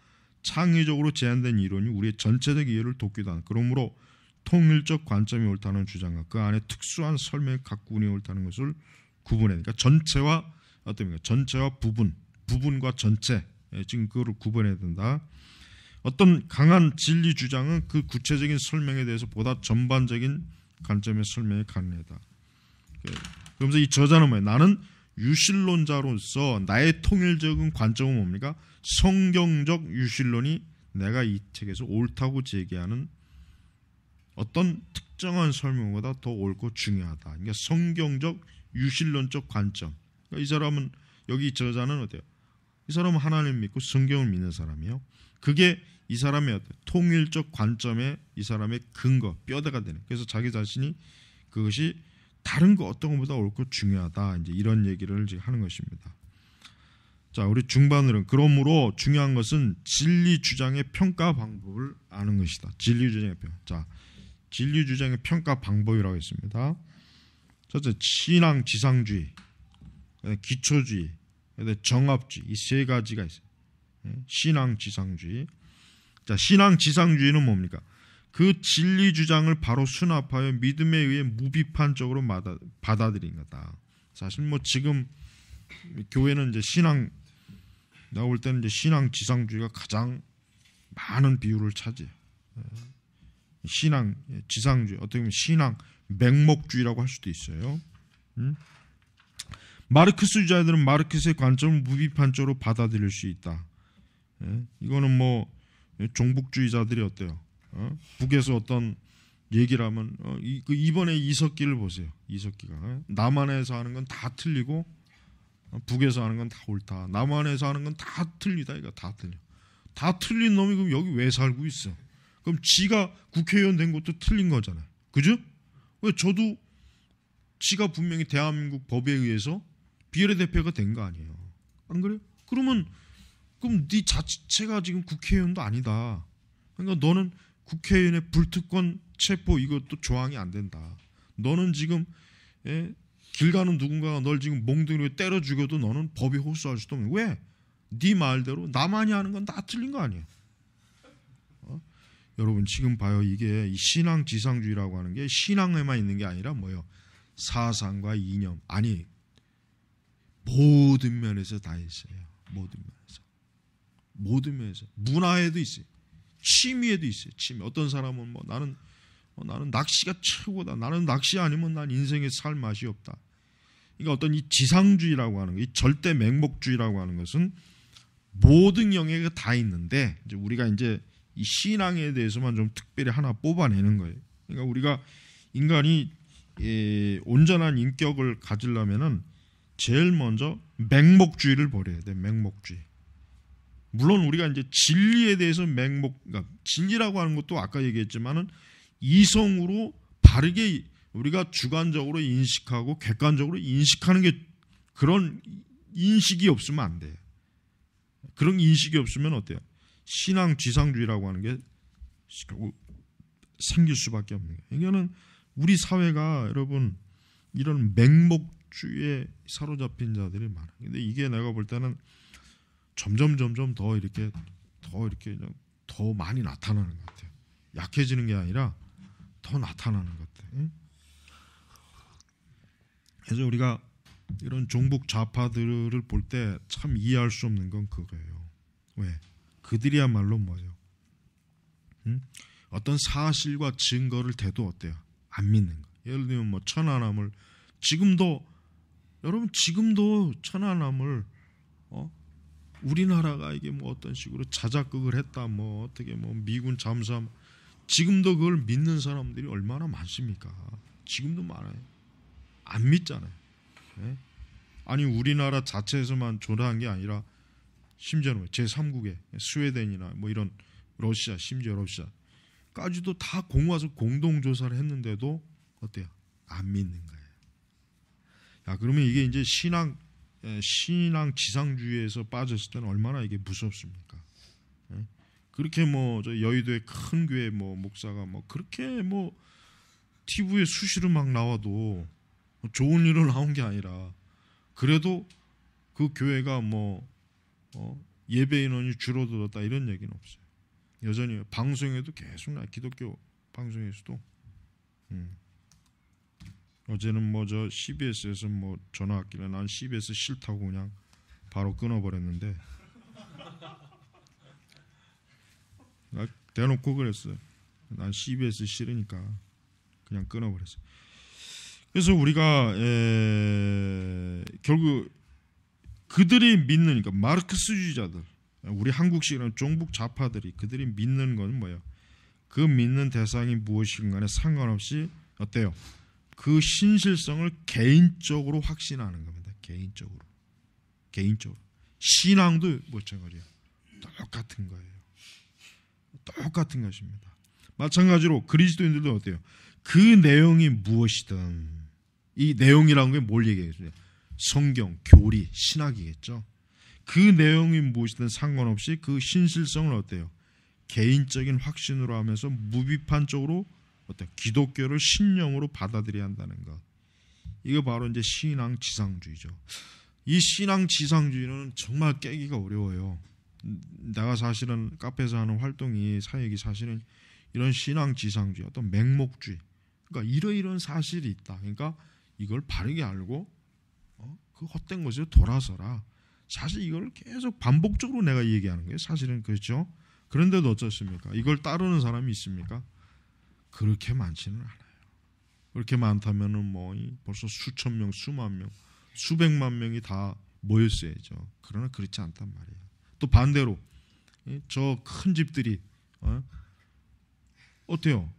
창의적으로 제안된 이론이 우리의 전체적 이해를 돕기도 하는, 그러므로 통일적 관점이 옳다는 주장과 그 안에 특수한 설명의 각군이 옳다는 것을 구분해니까 전체와 어떻습니까? 전체와 부분과 전체, 지금 그거를 구분해야 된다. 어떤 강한 진리 주장은 그 구체적인 설명에 대해서 보다 전반적인 관점의 설명이 가능하다. 그러면서 이 저자는 뭐예요? 나는 유실론자로서 나의 통일적인 관점은 뭡니까? 성경적 유실론이 내가 이 책에서 옳다고 제기하는 어떤 특정한 설명보다 더 옳고 중요하다. 그러니까 성경적 유실론적 관점. 그러니까 이 사람은, 여기 저자는 어때요? 이 사람은 하나님을 믿고 성경을 믿는 사람이에요. 그게 이 사람의 통일적 관점에 이 사람의 근거, 뼈대가 되는. 그래서 자기 자신이 그것이 다른 거 어떤 것보다 옳고 중요하다. 이제 이런 얘기를 지금 하는 것입니다. 자, 우리 중반으로는 그러므로 중요한 것은 진리 주장의 평가 방법을 아는 것이다. 진리 주장의 자, 진리 주장의 평가 방법이라고 했습니다. 첫째, 신앙 지상주의, 기초주의, 정합주의, 이 세 가지가 있어요. 신앙 지상주의. 자, 신앙 지상주의는 뭡니까? 그 진리 주장을 바로 수납하여 믿음에 의해 무비판적으로 받아들인 거다. 사실 뭐 지금 교회는 이제 내가 볼 때는 이제 신앙 지상주의가 가장 많은 비율을 차지해요. 신앙 지상주의, 어떻게 보면 신앙 맹목주의라고 할 수도 있어요. 마르크스주의자들은 마르크스의 관점을 무비판적으로 받아들일 수 있다. 이거는 뭐 종북주의자들이 어때요? 북에서 어떤 얘기를 하면 이번에 이석기를 보세요. 이석기가 남한에서 하는 건 다 틀리고 북에서 하는 건 다 옳다. 남한에서 하는 건 다 틀리다. 이거 다 틀려. 다 틀린 놈이 그럼 여기 왜 살고 있어? 그럼 지가 국회의원 된 것도 틀린 거잖아요. 그죠? 왜 저도 지가 분명히 대한민국 법에 의해서 비례대표가 된 거 아니에요. 안 그래요? 그럼 네 자체가 지금 국회의원도 아니다. 그러니까 너는 국회의원의 불특권 체포 이것도 조항이 안 된다. 너는 지금 길 가는 누군가가 널 지금 몽둥이로 때려 죽여도 너는 법에 호소할 수도 없는. 왜? 네 말대로 나만이 하는 건 다 틀린 거 아니에요. 여러분 지금 봐요. 이게 이 신앙 지상주의라고 하는 게 신앙에만 있는 게 아니라 뭐예요? 사상과 이념, 아니 모든 면에서 다 있어요. 모든 면에서 문화에도 있어요. 취미에도 있어요. 취미. 어떤 사람은 나는 낚시가 최고다. 나는 낚시 아니면 난 인생에 살 맛이 없다. 그러니까 어떤 이 지상주의라고 하는 거, 이 절대 맹목주의라고 하는 것은 모든 영역에 다 있는데, 이제 우리가 이제 이 신앙에 대해서만 좀 특별히 하나 뽑아내는 거예요. 그러니까 우리가 인간이 온전한 인격을 가지려면은 제일 먼저 맹목주의를 버려야 돼. 맹목주의. 물론 우리가 이제 진리에 대해서 그러니까 진리라고 하는 것도 아까 얘기했지만은 이성으로 바르게 우리가 주관적으로 인식하고 객관적으로 인식하는 게 그런 인식이 없으면 안 돼. 그런 인식이 없으면 어때요? 신앙 지상주의라고 하는 게 생길 수밖에 없는 거예요. 이거는 우리 사회가 여러분 이런 맹목주의에 사로잡힌 자들이 많아요. 근데 이게 내가 볼 때는 점점 더 이렇게 더 많이 나타나는 것 같아요. 약해지는 게 아니라 더 나타나는 것 같아요. 그래서 우리가 이런 종북 좌파들을 볼 때 참 이해할 수 없는 건 그거예요. 왜? 그들이야말로 뭐예요? 어떤 사실과 증거를 대도 어때요? 안 믿는 거. 예를 들면 뭐 천안함을 여러분 지금도 천안함을 우리나라가 이게 뭐 어떤 식으로 자작극을 했다 뭐 어떻게 뭐 미군 잠수함 지금도 그걸 믿는 사람들이 얼마나 많습니까? 지금도 많아요. 안 믿잖아요. 네? 아니 우리나라 자체에서만 조사한 게 아니라 심지어는 제3국에 스웨덴이나 뭐 이런 러시아 심지어 러시아까지도 다 공와서 공동조사를 했는데도 어때요? 안 믿는 거예요. 야 그러면 이게 이제 신앙 지상주의에서 빠졌을 때는 얼마나 이게 무섭습니까? 예? 그렇게 뭐 저 여의도의 큰 교회 뭐 목사가 뭐 그렇게 뭐 TV에 수시로 막 나와도 좋은 일로 나온 게 아니라 그래도 그 교회가 뭐 예배 인원이 줄어들었다 이런 얘기는 없어요. 여전히 방송에도 계속 기독교 방송에서도 어제는 뭐 저 CBS에서 뭐 전화 왔길래 난 CBS 싫다고 그냥 바로 끊어버렸는데 나 대놓고 그랬어요. 난 CBS 싫으니까 그냥 끊어버렸어요. 그래서 우리가 결국 그들이 믿는 그러니까 마르크스주의자들 우리 한국식으로는 종북 좌파들이 그들이 믿는 건 뭐예요? 그 믿는 대상이 무엇이든 간에 상관없이 어때요? 그 신실성을 개인적으로 확신하는 겁니다. 개인적으로. 신앙도 마찬가지예요. 똑같은 거예요. 똑같은 것입니다. 마찬가지로 그리스도인들도 어때요? 그 내용이 무엇이든 이 내용이라는 게 뭘 얘기해요? 성경, 교리, 신학이겠죠. 그 내용이 무엇이든 상관없이 그 신실성을 어때요? 개인적인 확신으로 하면서 무비판적으로 어때요? 기독교를 신령으로 받아들여야 한다는 것. 이거 바로 이제 신앙 지상주의죠. 이 신앙 지상주의는 정말 깨기가 어려워요. 내가 사실은 카페에서 하는 활동이 사역이 사실은 이런 신앙 지상주의, 어떤 맹목주의. 그러니까 이런 사실이 있다. 그러니까 이걸 바르게 알고 그 헛된 것에 돌아서라. 사실 이걸 계속 반복적으로 내가 얘기하는 거예요. 사실은 그렇죠. 그런데도 어떻습니까? 이걸 따르는 사람이 있습니까? 그렇게 많지는 않아요. 그렇게 많다면은 뭐 벌써 수천 명, 수만 명, 수백만 명이 다 모였어야죠. 그러나 그렇지 않단 말이에요. 또 반대로 저 큰 집들이 어때요?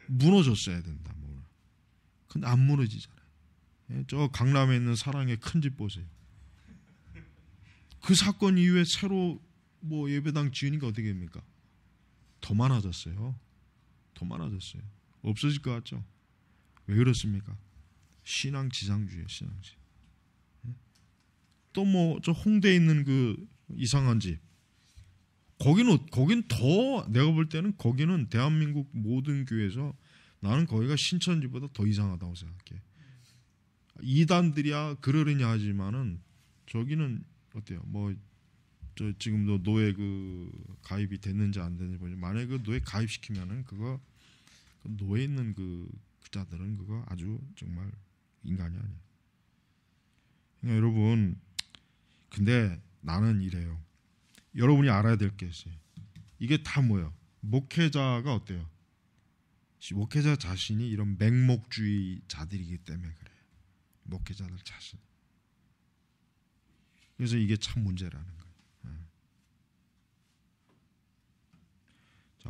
무너졌어야 된다. 근데 안 무너지잖아요. 저 강남에 있는 사랑의 큰 집 보세요. 그 사건 이후에 새로 뭐 예배당 지으니까 어떻게 됩니까? 더 많아졌어요. 없어질 것 같죠? 왜 그렇습니까? 신앙 지상주의예요. 신앙지. 또 뭐 저 홍대에 있는 그 이상한 집. 거긴 더 내가 볼 때는 거기는 대한민국 모든 교회에서 나는 거기가 신천지보다 더 이상하다고 생각해. 이단들이야 그러려냐 하지만은 저기는 어때요? 뭐 저 지금도 노예 그 가입이 됐는지 안 됐는지 보지. 만약에 그 노예 가입시키면은 그거 노예 있는 그 자들은 그거 아주 정말 인간이 아니에요. 그러니까 여러분, 근데 나는 이래요. 여러분이 알아야 될 게 있어요. 이게 다 뭐예요? 목회자가 어때요? 목회자 자신이 이런 맹목주의자들이기 때문에 그래요. 목회자들 자신. 그래서 이게 참 문제라는 거예요.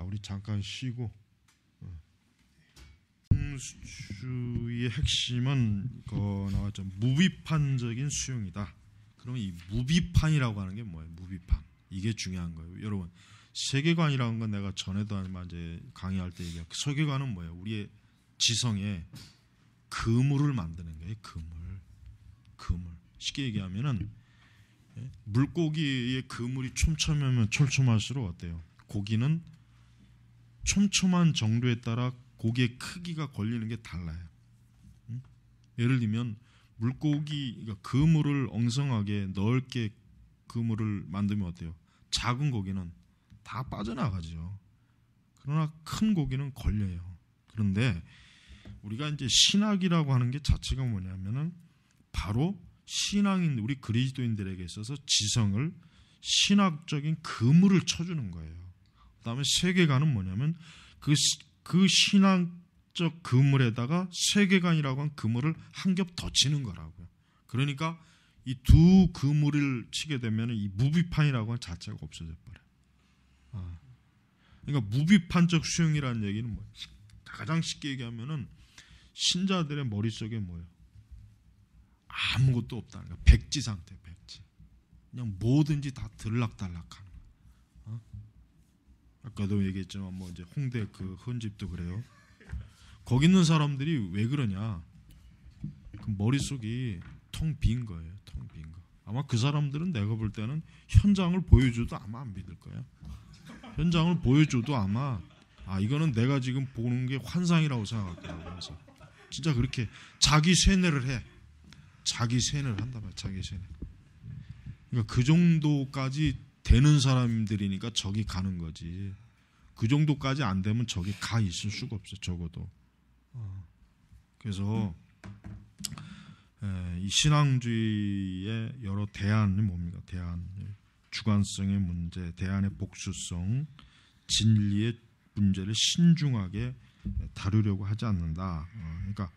자, 우리 잠깐 쉬고. 수주의 핵심은 나왔죠. 무비판적인 수용이다. 그러면 이 무비판이라고 하는 게 뭐예요? 무비판. 이게 중요한 거예요. 여러분, 세계관이라는 건 내가 전에도 아마 이제 강의할 때 얘기한 세계관은 뭐예요? 우리의 지성에 그물을 만드는 거예요. 그물. 쉽게 얘기하면은 물고기의 그물이 촘촘하면 촘촘할수록 어때요? 고기는 촘촘한 정도에 따라 고기의 크기가 걸리는 게 달라요. 예를 들면 물고기가 그물을 엉성하게 넓게 그물을 만들면 어때요? 작은 고기는 다 빠져나가죠. 그러나 큰 고기는 걸려요. 그런데 우리가 이제 신학이라고 하는 게 자체가 뭐냐면은 바로 신앙인 우리 그리스도인들에게 있어서 지성을 신학적인 그물을 쳐주는 거예요. 그다음에 세계관은 뭐냐면 그 신앙적 그물에다가 세계관이라고 한 그물을 한 겹 더 치는 거라고요. 그러니까 이 두 그물을 치게 되면 이 무비판이라고 하는 자체가 없어져 버려요. 그러니까 무비판적 수용이라는 얘기는 뭐예요? 가장 쉽게 얘기하면은 신자들의 머릿속에 뭐예요? 아무것도 없다는 거야. 백지 상태, 백지. 그냥 뭐든지 다 들락달락하는 거야. 아까도 얘기했지만 뭐 이제 홍대 그 헌집도 그래요. 거기 있는 사람들이 왜 그러냐? 그 머릿속이 텅 빈 거예요. 텅 빈 거. 아마 그 사람들은 내가 볼 때는 현장을 보여줘도 아마 안 믿을 거야. 현장을 보여줘도 아마 이거는 내가 지금 보는 게 환상이라고 생각할 거라고. 그래서 진짜 그렇게 자기 세뇌를 해. 자기 세뇌를 한다 말이야. 자기 세뇌. 그러니까 그 정도까지 되는 사람들이니까 저기 가는 거지. 그 정도까지 안 되면 저기 가 있을 수가 없어. 적어도. 그래서 이 신앙주의의 여러 대안이 뭡니까? 대안, 주관성의 문제, 대안의 복수성, 진리의 문제를 신중하게 다루려고 하지 않는다. 그러니까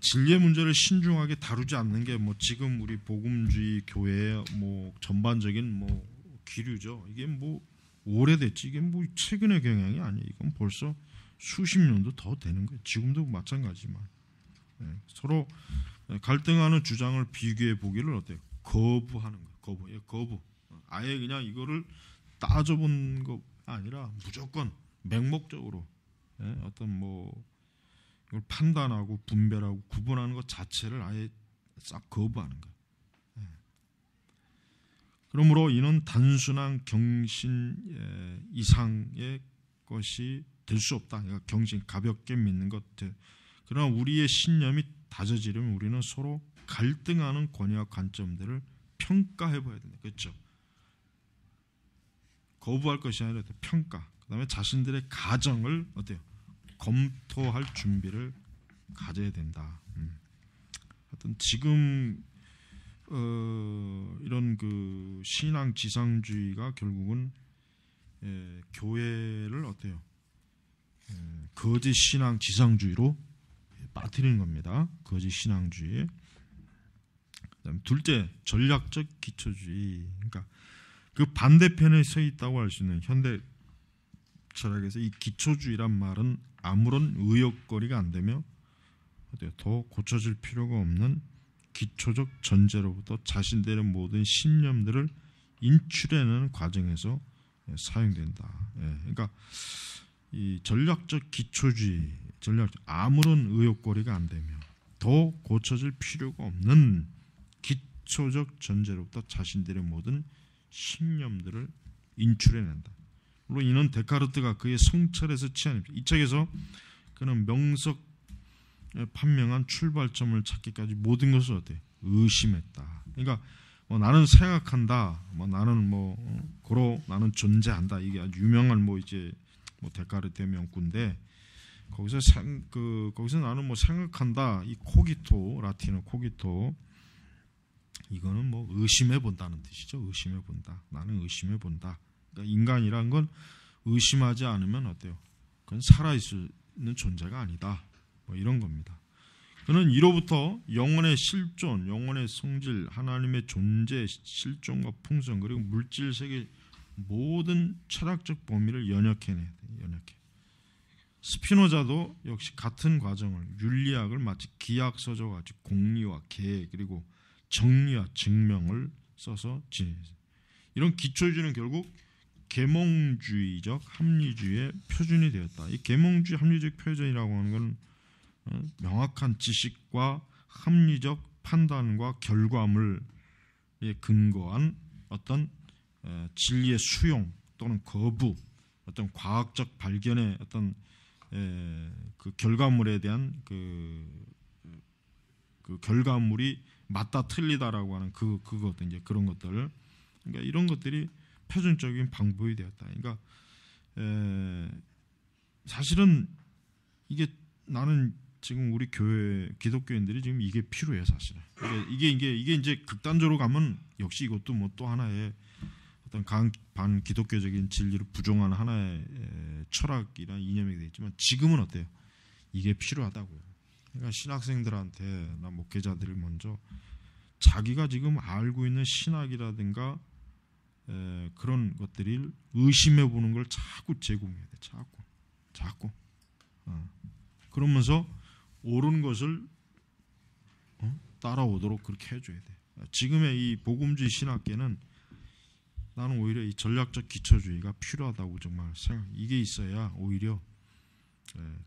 진리의 문제를 신중하게 다루지 않는 게 뭐 지금 우리 복음주의 교회의 뭐 전반적인 뭐 기류죠. 이게 뭐 오래됐지. 이게 뭐 최근의 경향이 아니에요. 이건 벌써 수십 년도 더 되는 거예요. 지금도 마찬가지지만 서로 갈등하는 주장을 비교해 보기를 어때요? 거부하는 거예요. 거부. 아예 그냥 이거를 따져본 거 아니라 무조건 맹목적으로 어떤 뭐 이걸 판단하고 분별하고 구분하는 것 자체를 아예 싹 거부하는 거예요. 그러므로 이는 단순한 경신 이상의 것이 될 수 없다. 그러니까 경신, 가볍게 믿는 것. 그러나 우리의 신념이 다져지려면 우리는 서로 갈등하는 권위와 관점들을 평가해봐야 된다. 그렇죠? 거부할 것이 아니라 평가. 그다음에 자신들의 가정을 어때요? 검토할 준비를 가져야 된다. 하여튼 지금 이런 그 신앙 지상주의가 결국은 교회를 어때요? 거짓 신앙 지상주의로 빠뜨리는 겁니다. 거짓 신앙주의. 그다음에 둘째, 전략적 기초주의. 그러니까 그 반대편에 서 있다고 할 수 있는 현대 철학에서 이 기초주의란 말은 아무런 의욕거리가 안 되며 더 고쳐질 필요가 없는 기초적 전제로부터 자신들의 모든 신념들을 인출해내는 과정에서 사용된다. 그러니까 이 전략적 기초주의, 아무런 의욕거리가 안 되며 더 고쳐질 필요가 없는 기초적 전제로부터 자신들의 모든 신념들을 인출해낸다. 물론 이는 데카르트가 그의 성찰에서 취합니다. 이 책에서 그는 명석 판명한 출발점을 찾기까지 모든 것을 어때? 의심했다. 그러니까 뭐 나는 생각한다. 뭐 나는 고로 나는 존재한다. 이게 아주 유명한 이제 데카르트의 명구인데 거기서 나는 생각한다. 이 코기토, 라틴어 코기토, 이거는 의심해 본다는 뜻이죠. 의심해 본다. 나는 의심해 본다. 그러니까 인간이란 건 의심하지 않으면 어때요? 그건 살아있는 존재가 아니다. 이런 겁니다. 그는 이로부터 영혼의 실존, 영혼의 성질, 하나님의 존재, 실존과 풍성, 그리고 물질 세계 모든 철학적 범위를 연역해내야 돼. 연역해. 스피노자도 역시 같은 과정을 윤리학을 마치 기약서적 같이 공리와 계획 그리고 정리와 증명을 써서 지내죠. 이런 기초주의는 결국 계몽주의적 합리주의의 표준이 되었다. 이 계몽주의 합리적 표준이라고 하는 건 명확한 지식과 합리적 판단과 결과물에 근거한 어떤 진리의 수용 또는 거부, 어떤 과학적 발견의 어떤 그 결과물에 대한 그 결과물이 맞다 틀리다라고 하는 그것 이제 그런 것들, 그러니까 이런 것들이 표준적인 방법이 되었다. 그러니까 사실은 이게 나는 지금 우리 교회 기독교인들이 지금 이게 필요해 사실은. 이게 이제 극단적으로 가면 역시 이것도 뭐 또 하나의 어떤 반 기독교적인 진리를 부정하는 하나의 철학이나 이념이 되겠지만 지금은 어때요? 이게 필요하다고요. 그러니까 신학생들한테 나 목회자들이 먼저 자기가 지금 알고 있는 신학이라든가 그런 것들을 의심해 보는 걸 자꾸 제공해야 돼. 자꾸. 그러면서 옳은 것을 따라오도록 그렇게 해줘야 돼. 지금의 이 복음주의 신학계는 나는 오히려 이 전략적 기초주의가 필요하다고 정말 생각. 이게 있어야 오히려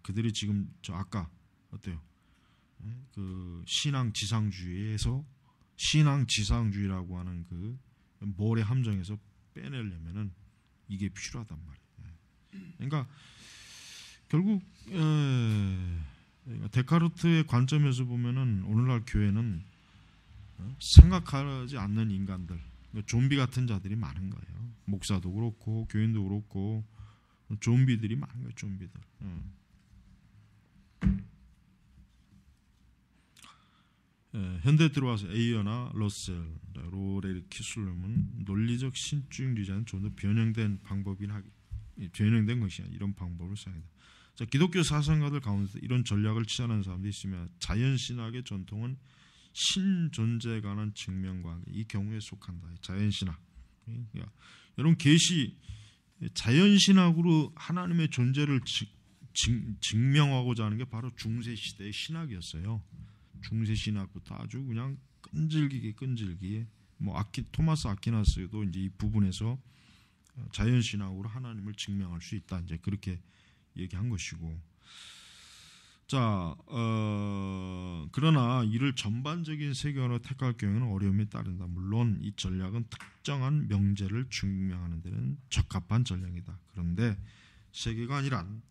그들이 지금 저 아까 어때요? 그 신앙 지상주의에서 신앙 지상주의라고 하는 그 몰의 함정에서 빼내려면은 이게 필요하단 말이에요. 그러니까 결국 데카르트의 관점에서 보면은 오늘날 교회는 생각하지 않는 인간들, 좀비 같은 자들이 많은 거예요. 목사도 그렇고 교인도 그렇고 좀비들이 많은 거예요. 좀비들. 현대 들어와서 에이어나 러셀, 로레리 키슬럼은 논리적 신주의자는 좀 더 변형된 방법이나 변형된 것이야. 이런 방법을 사용한다. 자, 기독교 사상가들 가운데서 이런 전략을 취하는 사람들이 있으면 자연신학의 전통은 신존재에 관한 증명과 이 경우에 속한다. 자연신학. 그러니까 여러분 계시 자연신학으로 하나님의 존재를 증명하고자 하는 게 바로 중세 시대의 신학이었어요. 중세 신학부터 아주 그냥 끈질기게 뭐 토마스 아퀴나스도 이제 이 부분에서 자연신학으로 하나님을 증명할 수 있다. 이제 그렇게 얘기한 것이고. 자, 그러나 이를 전반적인 세계관으로 택할 경우에는 어려움이 따른다. 물론 이 전략은 특정한 명제를 증명하는 데는 적합한 전략이다. 그런데 세계관이란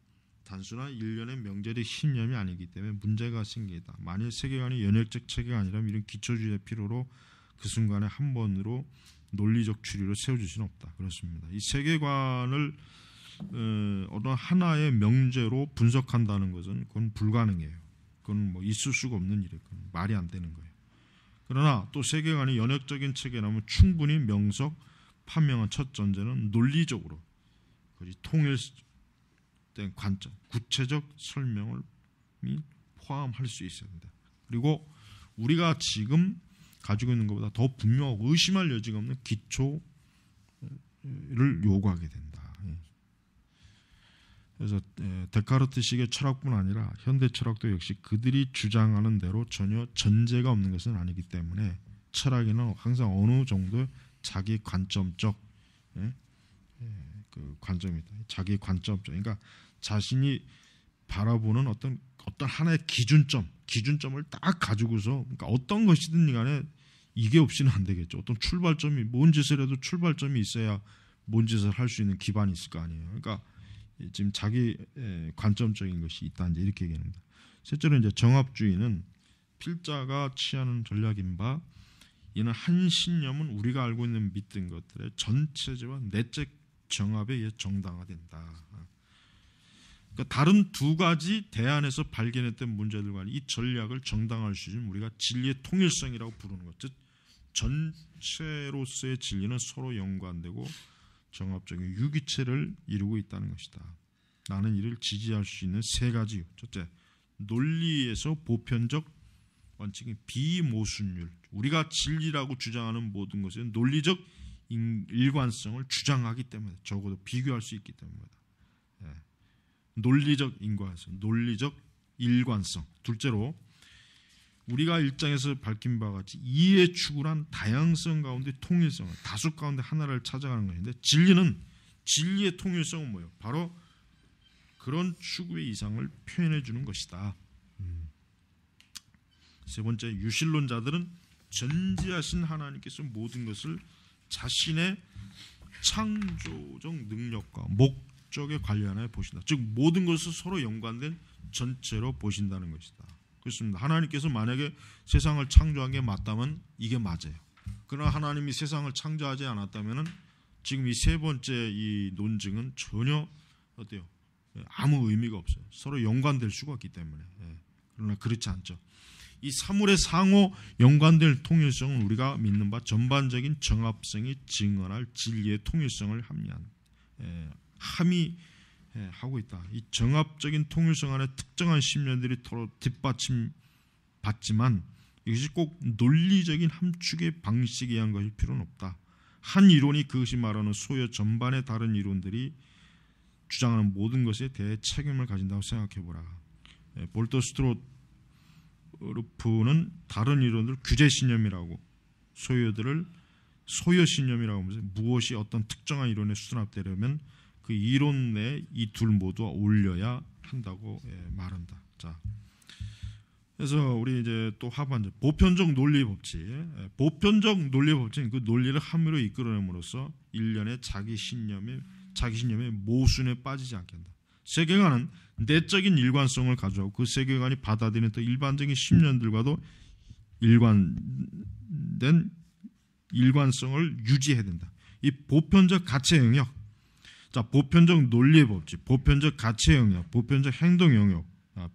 단순한 일련의 명제의 신념이 아니기 때문에 문제가 생기다. 만일 세계관이 연역적 세계관이라면 이런 기초주의의 필요로 그 순간에 한 번으로 논리적 추리로 세워줄 수는 없다. 그렇습니다. 이 세계관을 어느 하나의 명제로 분석한다는 것은 그건 불가능해요. 그건 뭐 있을 수가 없는 일이에요. 그건 말이 안 되는 거예요. 그러나 또 세계관이 연역적인 체계라면 충분히 판명한 첫 전제는 논리적으로 통일된 관점, 구체적 설명을 포함할 수 있어야 된다. 그리고 우리가 지금 가지고 있는 것보다 더 분명하고 의심할 여지가 없는 기초를 요구하게 된다. 그래서 데카르트식의 철학뿐 아니라 현대 철학도 역시 그들이 주장하는 대로 전혀 전제가 없는 것은 아니기 때문에 철학에는 항상 어느 정도 자기 관점적 그 관점이다. 자기 관점적. 그러니까 자신이 바라보는 어떤 하나의 기준점을 딱 가지고서 그러니까 어떤 것이든 간에 이게 없이는 안 되겠죠. 어떤 출발점이 뭔 짓을 해도 출발점이 있어야 뭔 짓을 할 수 있는 기반이 있을 거 아니에요. 그러니까 지금 자기 관점적인 것이 있다 이제 이렇게 얘기합니다. 실제로 이제 정합주의는 필자가 취하는 전략인 바 이는 한 신념은 우리가 알고 있는 믿던 것들의 전체적과 내적 정합에 의해 정당화된다. 그러니까 다른 두 가지 대안에서 발견했던 문제들과 이 전략을 정당화할 수 있는 우리가 진리의 통일성이라고 부르는 것, 즉 전체로서의 진리는 서로 연관되고 정합적인 유기체를 이루고 있다는 것이다. 나는 이를 지지할 수 있는 세 가지 이유. 첫째, 논리에서 보편적 원칙인 비모순율. 우리가 진리라고 주장하는 모든 것은 논리적 일관성을 주장하기 때문에 적어도 비교할 수 있기 때문입니다. 논리적 인과성, 논리적 일관성. 둘째로 우리가 1장에서 밝힌 바와 같이 이의 추구란 다양성 가운데 통일성을, 다수 가운데 하나를 찾아가는 것인데, 진리의 통일성은 뭐예요? 바로 그런 추구의 이상을 표현해 주는 것이다. 세 번째, 유실론자들은 전지하신 하나님께서 모든 것을 자신의 창조적 능력과 목적에 관련하여 보신다. 즉 모든 것을 서로 연관된 전체로 보신다는 것이다. 그렇습니다. 하나님께서 만약에 세상을 창조한 게 맞다면 이게 맞아요. 그러나 하나님이 세상을 창조하지 않았다면 지금 이 세 번째 이 논증은 전혀 어때요? 아무 의미가 없어요. 서로 연관될 수가 없기 때문에. 그러나 그렇지 않죠. 이 사물의 상호 연관될 통일성은 우리가 믿는 바 전반적인 정합성이 증언할 진리의 통일성을 함의하고 있다. 이 정합적인 통일성 안에 특정한 신념들이 서로 뒷받침받지만 이것이 꼭 논리적인 함축의 방식에 의한 것일 필요는 없다. 한 이론이 그것이 말하는 소요 전반의 다른 이론들이 주장하는 모든 것에 대해 책임을 가진다고 생각해보라. 볼터스트로르프는 다른 이론들 규제 신념이라고, 소요들을 소요 신념이라고 하면서 무엇이 어떤 특정한 이론에 수납되려면 그 이론 내에 이 둘 모두가 올려야 한다고 말한다. 자, 그래서 우리 이제 또 하반절 보편적 논리 법칙. 보편적 논리 법칙은 그 논리를 함의로 이끌어냄으로써 일련의 자기 신념의 모순에 빠지지 않게 한다. 세계관은 내적인 일관성을 가져오고 그 세계관이 받아들이는 또 일반적인 신념들과도 일관된 일관성을 유지해야 된다. 이 보편적 가치의 영역, 자, 보편적 논리의 법칙, 보편적 가치의 영역, 보편적 행동 영역,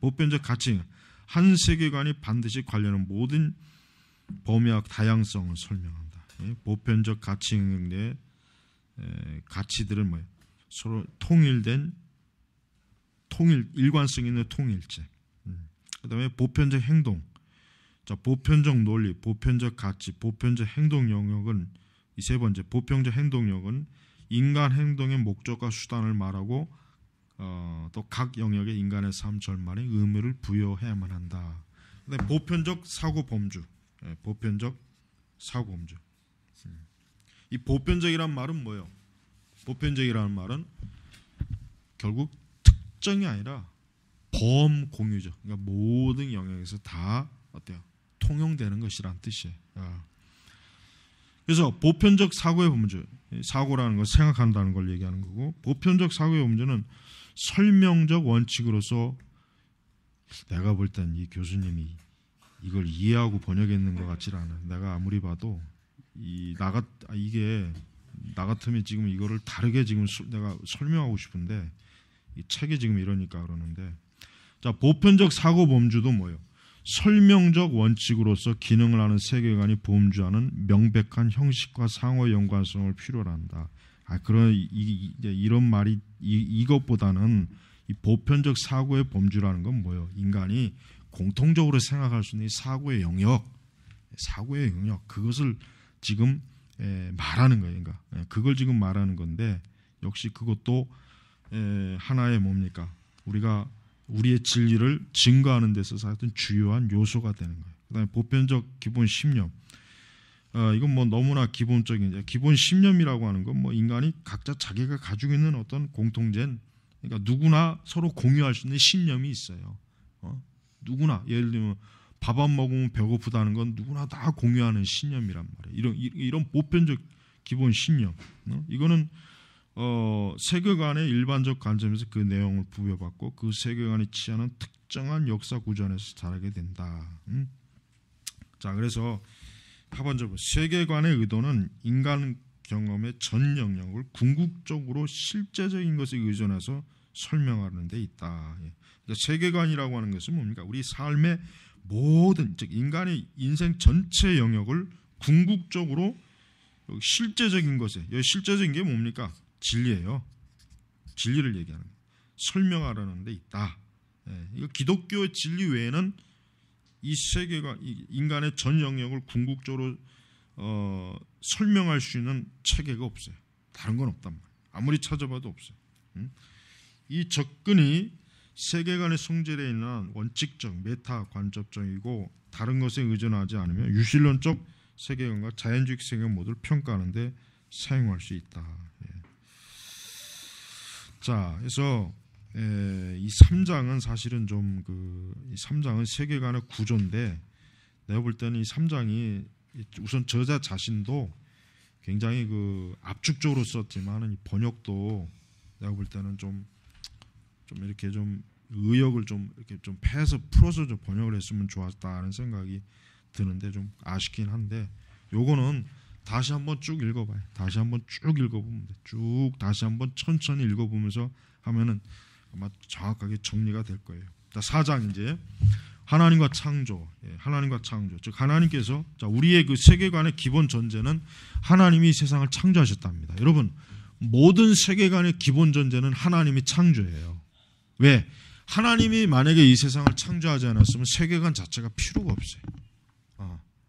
보편적 가치 영역, 한 세계관이 반드시 관련한 모든 범위와 다양성을 설명한다. 보편적 가치 영역 내에 가치들은 뭐예요? 서로 일관성 있는 통일체. 그다음에 보편적 행동. 자, 보편적 논리, 보편적 가치, 보편적 행동 영역은 이 세 번째 보편적 행동 영역은 인간 행동의 목적과 수단을 말하고 또 각 영역의 인간의 삶 절반에 의미를 부여해야만 한다. 그다음에 보편적 사고 범주. 보편적 사고 범주. 이 보편적이란 말은 뭐예요? 보편적이라는 말은 결국 특정이 아니라 범공유적. 그러니까 모든 영역에서 다 어때요? 통용되는 것이란 뜻이에요. 그래서 보편적 사고의 범주, 사고라는 걸 생각한다는 걸 얘기하는 거고, 보편적 사고의 범주는 설명적 원칙으로서 내가 볼 땐 이 교수님이 이걸 이해하고 번역했는 것 같지 않아. 내가 아무리 봐도 이게 나 같으면 지금 이거를 다르게 지금 내가 설명하고 싶은데 이 책이 지금 이러니까 그러는데, 자, 보편적 사고 범주도 뭐예요? 설명적 원칙으로서 기능을 하는 세계관이 범주하는 명백한 형식과 상호 연관성을 필요로 한다. 이런 말이 이것보다는 이 보편적 사고의 범주라는 건 뭐예요? 인간이 공통적으로 생각할 수 있는 사고의 영역, 그것을 지금 말하는 거예요. 그러니까 그걸 지금 말하는 건데, 역시 그것도 하나의 뭡니까? 우리의 진리를 증거하는 데 있어서 하여튼 주요한 요소가 되는 거예요. 그다음에 보편적 기본 신념. 이건 뭐 너무나 기본적인, 기본 신념이라고 하는 건 뭐 인간이 각자 자기가 가지고 있는 어떤 공통된, 그러니까 누구나 서로 공유할 수 있는 신념이 있어요. 누구나, 예를 들면 밥 안 먹으면 배고프다는 건 누구나 다 공유하는 신념이란 말이에요. 이런 보편적 기본 신념. 이거는 세계관의 일반적 관점에서 그 내용을 부여받고 그 세계관이 취하는 특정한 역사 구조 안에서 자라게 된다. 자, 그래서 하반절 세계관의 의도는 인간 경험의 전 영역을 궁극적으로 실제적인 것에 의존해서 설명하는 데 있다. 그러니까 세계관이라고 하는 것은 뭡니까? 우리 삶의 모든, 즉 인간의 인생 전체 영역을 궁극적으로 실제적인 것에, 여기 실제적인 게 뭡니까? 진리예요. 진리를 얘기하는 거예요. 설명하라는 데 있다. 이거 기독교의 진리 외에는 이 세계가 인간의 전 영역을 궁극적으로 설명할 수 있는 체계가 없어요. 다른 건 없단 말이에요. 아무리 찾아봐도 없어요. 이 접근이 세계관의 성질에 있는 원칙적, 메타 관점적이고 다른 것에 의존하지 않으며 유실론적 세계관과 자연주의 세계관 모두를 평가하는데 사용할 수 있다. 자, 그래서 이 3장은 사실은 좀 이 3장은 세계관의 구조인데 내가 볼 때는 이 3장이 우선 저자 자신도 굉장히 압축적으로 썼지만은 이 번역도 내가 볼 때는 좀 이렇게 좀 의역을 좀 이렇게 좀 패서 풀어서 좀 번역을 했으면 좋았다는 생각이 드는데 좀 아쉽긴 한데 요거는 다시 한번 쭉 읽어봐요. 다시 한번 쭉 읽어보면 돼. 쭉 다시 한번 천천히 읽어보면서 하면은 아마 정확하게 정리가 될 거예요. 4장 이제 하나님과 창조, 하나님과 창조. 즉 하나님께서 우리의 그 세계관의 기본 전제는 하나님이 세상을 창조하셨답니다. 여러분 모든 세계관의 기본 전제는 하나님이 창조예요. 왜? 하나님이 만약에 이 세상을 창조하지 않았으면 세계관 자체가 필요가 없어요.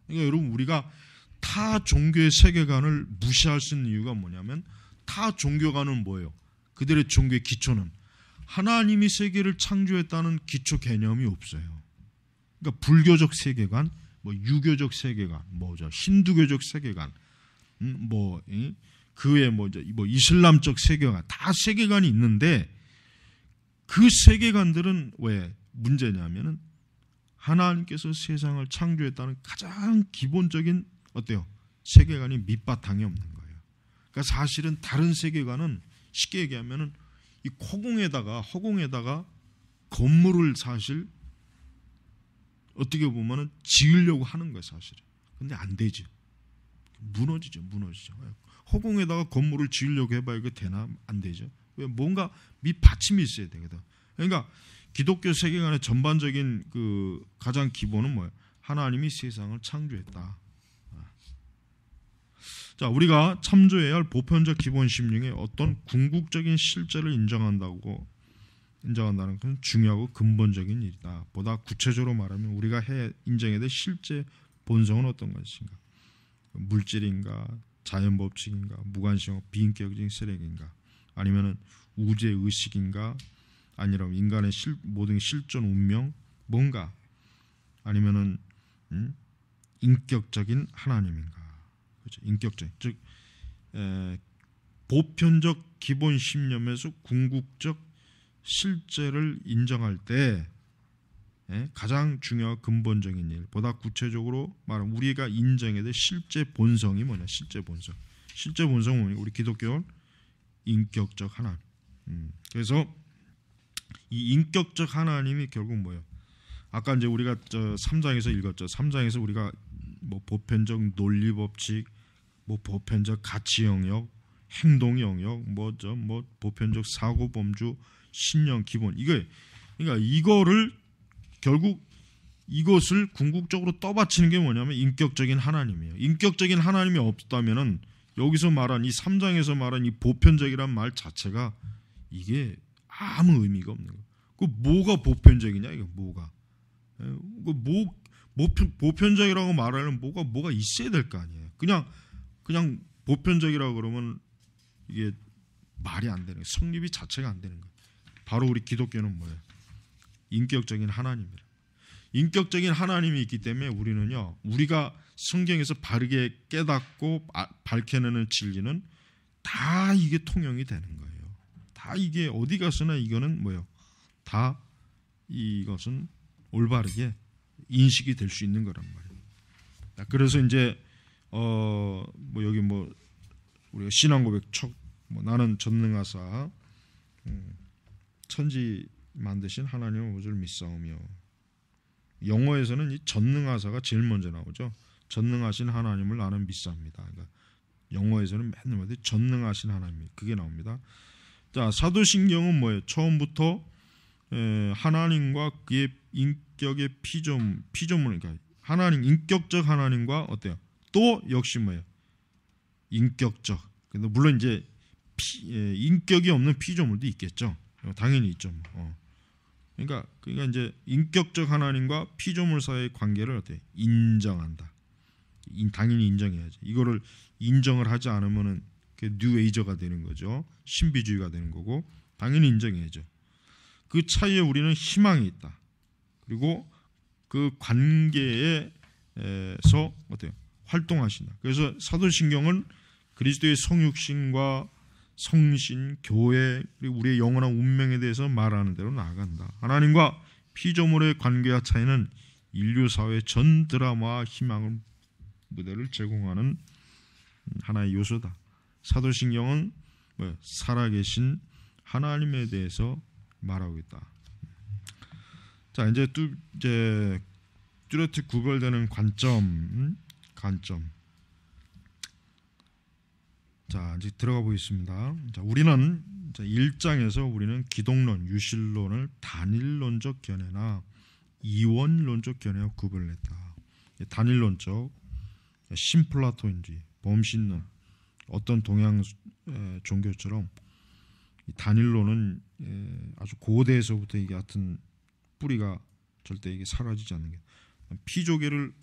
그러니까 여러분 우리가 타 종교의 세계관을 무시할 수 있는 이유가 뭐냐면 타 종교관은 뭐예요? 그들의 종교의 기초는 하나님이 세계를 창조했다는 기초 개념이 없어요. 그러니까 불교적 세계관, 유교적 세계관, 힌두교적 세계관, 그외 이슬람적 세계관 다 세계관이 있는데 그 세계관들은 왜 문제냐면은 하나님께서 세상을 창조했다는 가장 기본적인 어때요? 세계관이 밑바탕이 없는 거예요. 그러니까 사실은 다른 세계관은 쉽게 얘기하면은 이 허공에다가 건물을 사실 어떻게 보면은 지으려고 하는 거예요, 사실은. 근데 안 되죠. 무너지죠. 허공에다가 건물을 지으려고 해봐야 이거 되나? 안 되죠. 왜? 뭔가 밑받침이 있어야 되거든. 그러니까 기독교 세계관의 전반적인 가장 기본은 뭐예요? 하나님이 세상을 창조했다. 자, 우리가 참조해야 할 보편적 기본심 중에 어떤 궁극적인 실제를 인정한다는 것은 중요하고 근본적인 일이다. 보다 구체적으로 말하면 우리가 인정해야 될 실제 본성은 어떤 것인가? 물질인가? 자연법칙인가? 무관심과 비인격적인 세력인가? 아니면은 우주의 의식인가? 아니면 인간의 모든 실존 운명? 뭔가? 아니면은 인격적인 하나님인가? 그렇죠? 인격적인, 즉 보편적 기본 신념에서 궁극적 실제를 인정할 때 가장 중요한 근본적인 일, 보다 구체적으로 말하면 우리가 인정해야 될 실제 본성이 뭐냐? 실제 본성은 뭐냐? 우리 기독교는 인격적 하나님. 그래서 이 인격적 하나님이 결국 뭐예요? 아까 이제 우리가 3장에서 읽었죠. 3장에서 우리가 보편적 논리 법칙, 보편적 가치 영역, 행동 영역, 보편적 사고 범주, 신념 기본. 그러니까 이거를 결국 이것을 궁극적으로 떠받치는 게 뭐냐면 인격적인 하나님이에요. 인격적인 하나님이 없다면은 여기서 말한 이 3장에서 말한 이 보편적이란 말 자체가 이게 아무 의미가 없는 거예요. 그 뭐가 보편적이냐? 이거 뭐가? 보편적이라고 말하려면 뭐가 있어야 될 거 아니에요. 그냥 보편적이라고 그러면 이게 말이 안 되는 거예요. 성립이 자체가 안 되는 거예요. 바로 우리 기독교는 뭐예요? 인격적인 하나님이라. 인격적인 하나님이 있기 때문에 우리는요, 우리가 성경에서 바르게 깨닫고 밝혀내는 진리는 다 이게 통용이 되는 거예요. 다 이게 어디 가서나 이거는 뭐예요? 다 이것은 올바르게 인식이 될 수 있는 거란 말이에요. 그래서 이제 여기 우리가 신앙 고백 나는 전능하사 천지 만드신 하나님의 모조를 믿사오며, 영어에서는 이 전능하사가 제일 먼저 나오죠. 전능하신 하나님을 나는 믿사옵니다. 그러니까 영어에서는 맨날 전능하신 하나님 그게 나옵니다. 자, 사도신경은 뭐예요? 처음부터 하나님과 그의 인격의 피조물, 그러니까 하나님, 인격적 하나님과 어때요? 또 역시 뭐예요? 인격적. 근데 물론 이제 인격이 없는 피조물도 있겠죠. 당연히 있죠. 그러니까 이제 인격적 하나님과 피조물 사이의 관계를 어때? 인정한다. 당연히 인정해야지. 이거를 인정을 하지 않으면은 뉴에이저가 되는 거죠. 신비주의가 되는 거고 당연히 인정해야죠. 그 차이에 우리는 희망이 있다. 그리고 그 관계에서 어때요? 활동하신다. 그래서 사도신경은 그리스도의 성육신과 성신, 교회 그리고 우리의 영원한 운명에 대해서 말하는 대로 나아간다. 하나님과 피조물의 관계와 차이는 인류 사회 전 드라마와 희망을 무대를 제공하는 하나의 요소다. 사도신경은 살아계신 하나님에 대해서 말하고 있다. 자, 이제 뚜렷이 구별되는 관점. 자, 이제 들어가 보겠습니다. 자, 우리는 1장에서 우리는 기독론, 유실론을 단일론적 견해나 이원론적 견해와 구별했다. 단일론적, 신플라토인주의, 범신론, 어떤 동양 종교처럼 단일론은 아주 고대에서부터 이게 같은 뿌리가 절대 이게 사라지지 않는 게 피조계를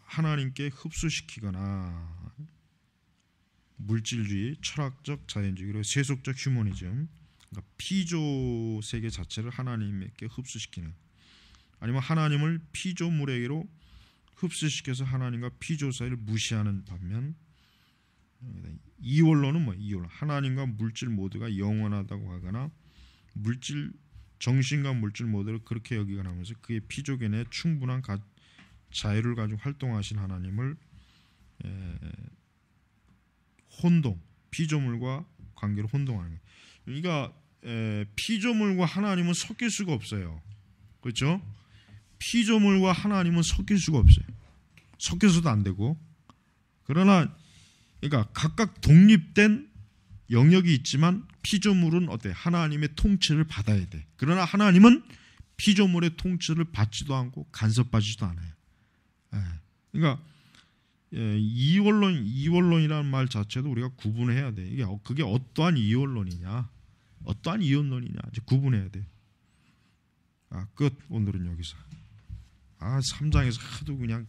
하나님께 흡수시키거나 물질주의, 철학적 자연주의, 그리고 세속적 휴머니즘, 그러니까 피조 세계 자체를 하나님께 흡수시키는, 아니면 하나님을 피조물에게로 흡수시켜서 하나님과 피조 사이를 무시하는 반면, 이원론은 이원론, 하나님과 물질 모두가 영원하다고 하거나 물질 정신과 물질 모두를 그렇게 여기거나 하면서 그의 피조계 내에 충분한 자유를 가지고 활동하신 하나님을 혼동, 피조물과 관계를 혼동하는 거예요. 그러니까 피조물과 하나님은 섞일 수가 없어요. 그렇죠? 피조물과 하나님은 섞일 수가 없어요. 섞여서도 안 되고. 그러나 그러니까 각각 독립된 영역이 있지만 피조물은 어때? 하나님의 통치를 받아야 돼. 그러나 하나님은 피조물의 통치를 받지도 않고 간섭받지도 않아요. 그러니까 이원론이라는 말 자체도 우리가 구분해야 돼. 이게 그게 어떠한 이원론이냐, 어떠한 이원론이냐 이제 구분해야 돼. 끝. 오늘은 여기서. 3장에서 하도 그냥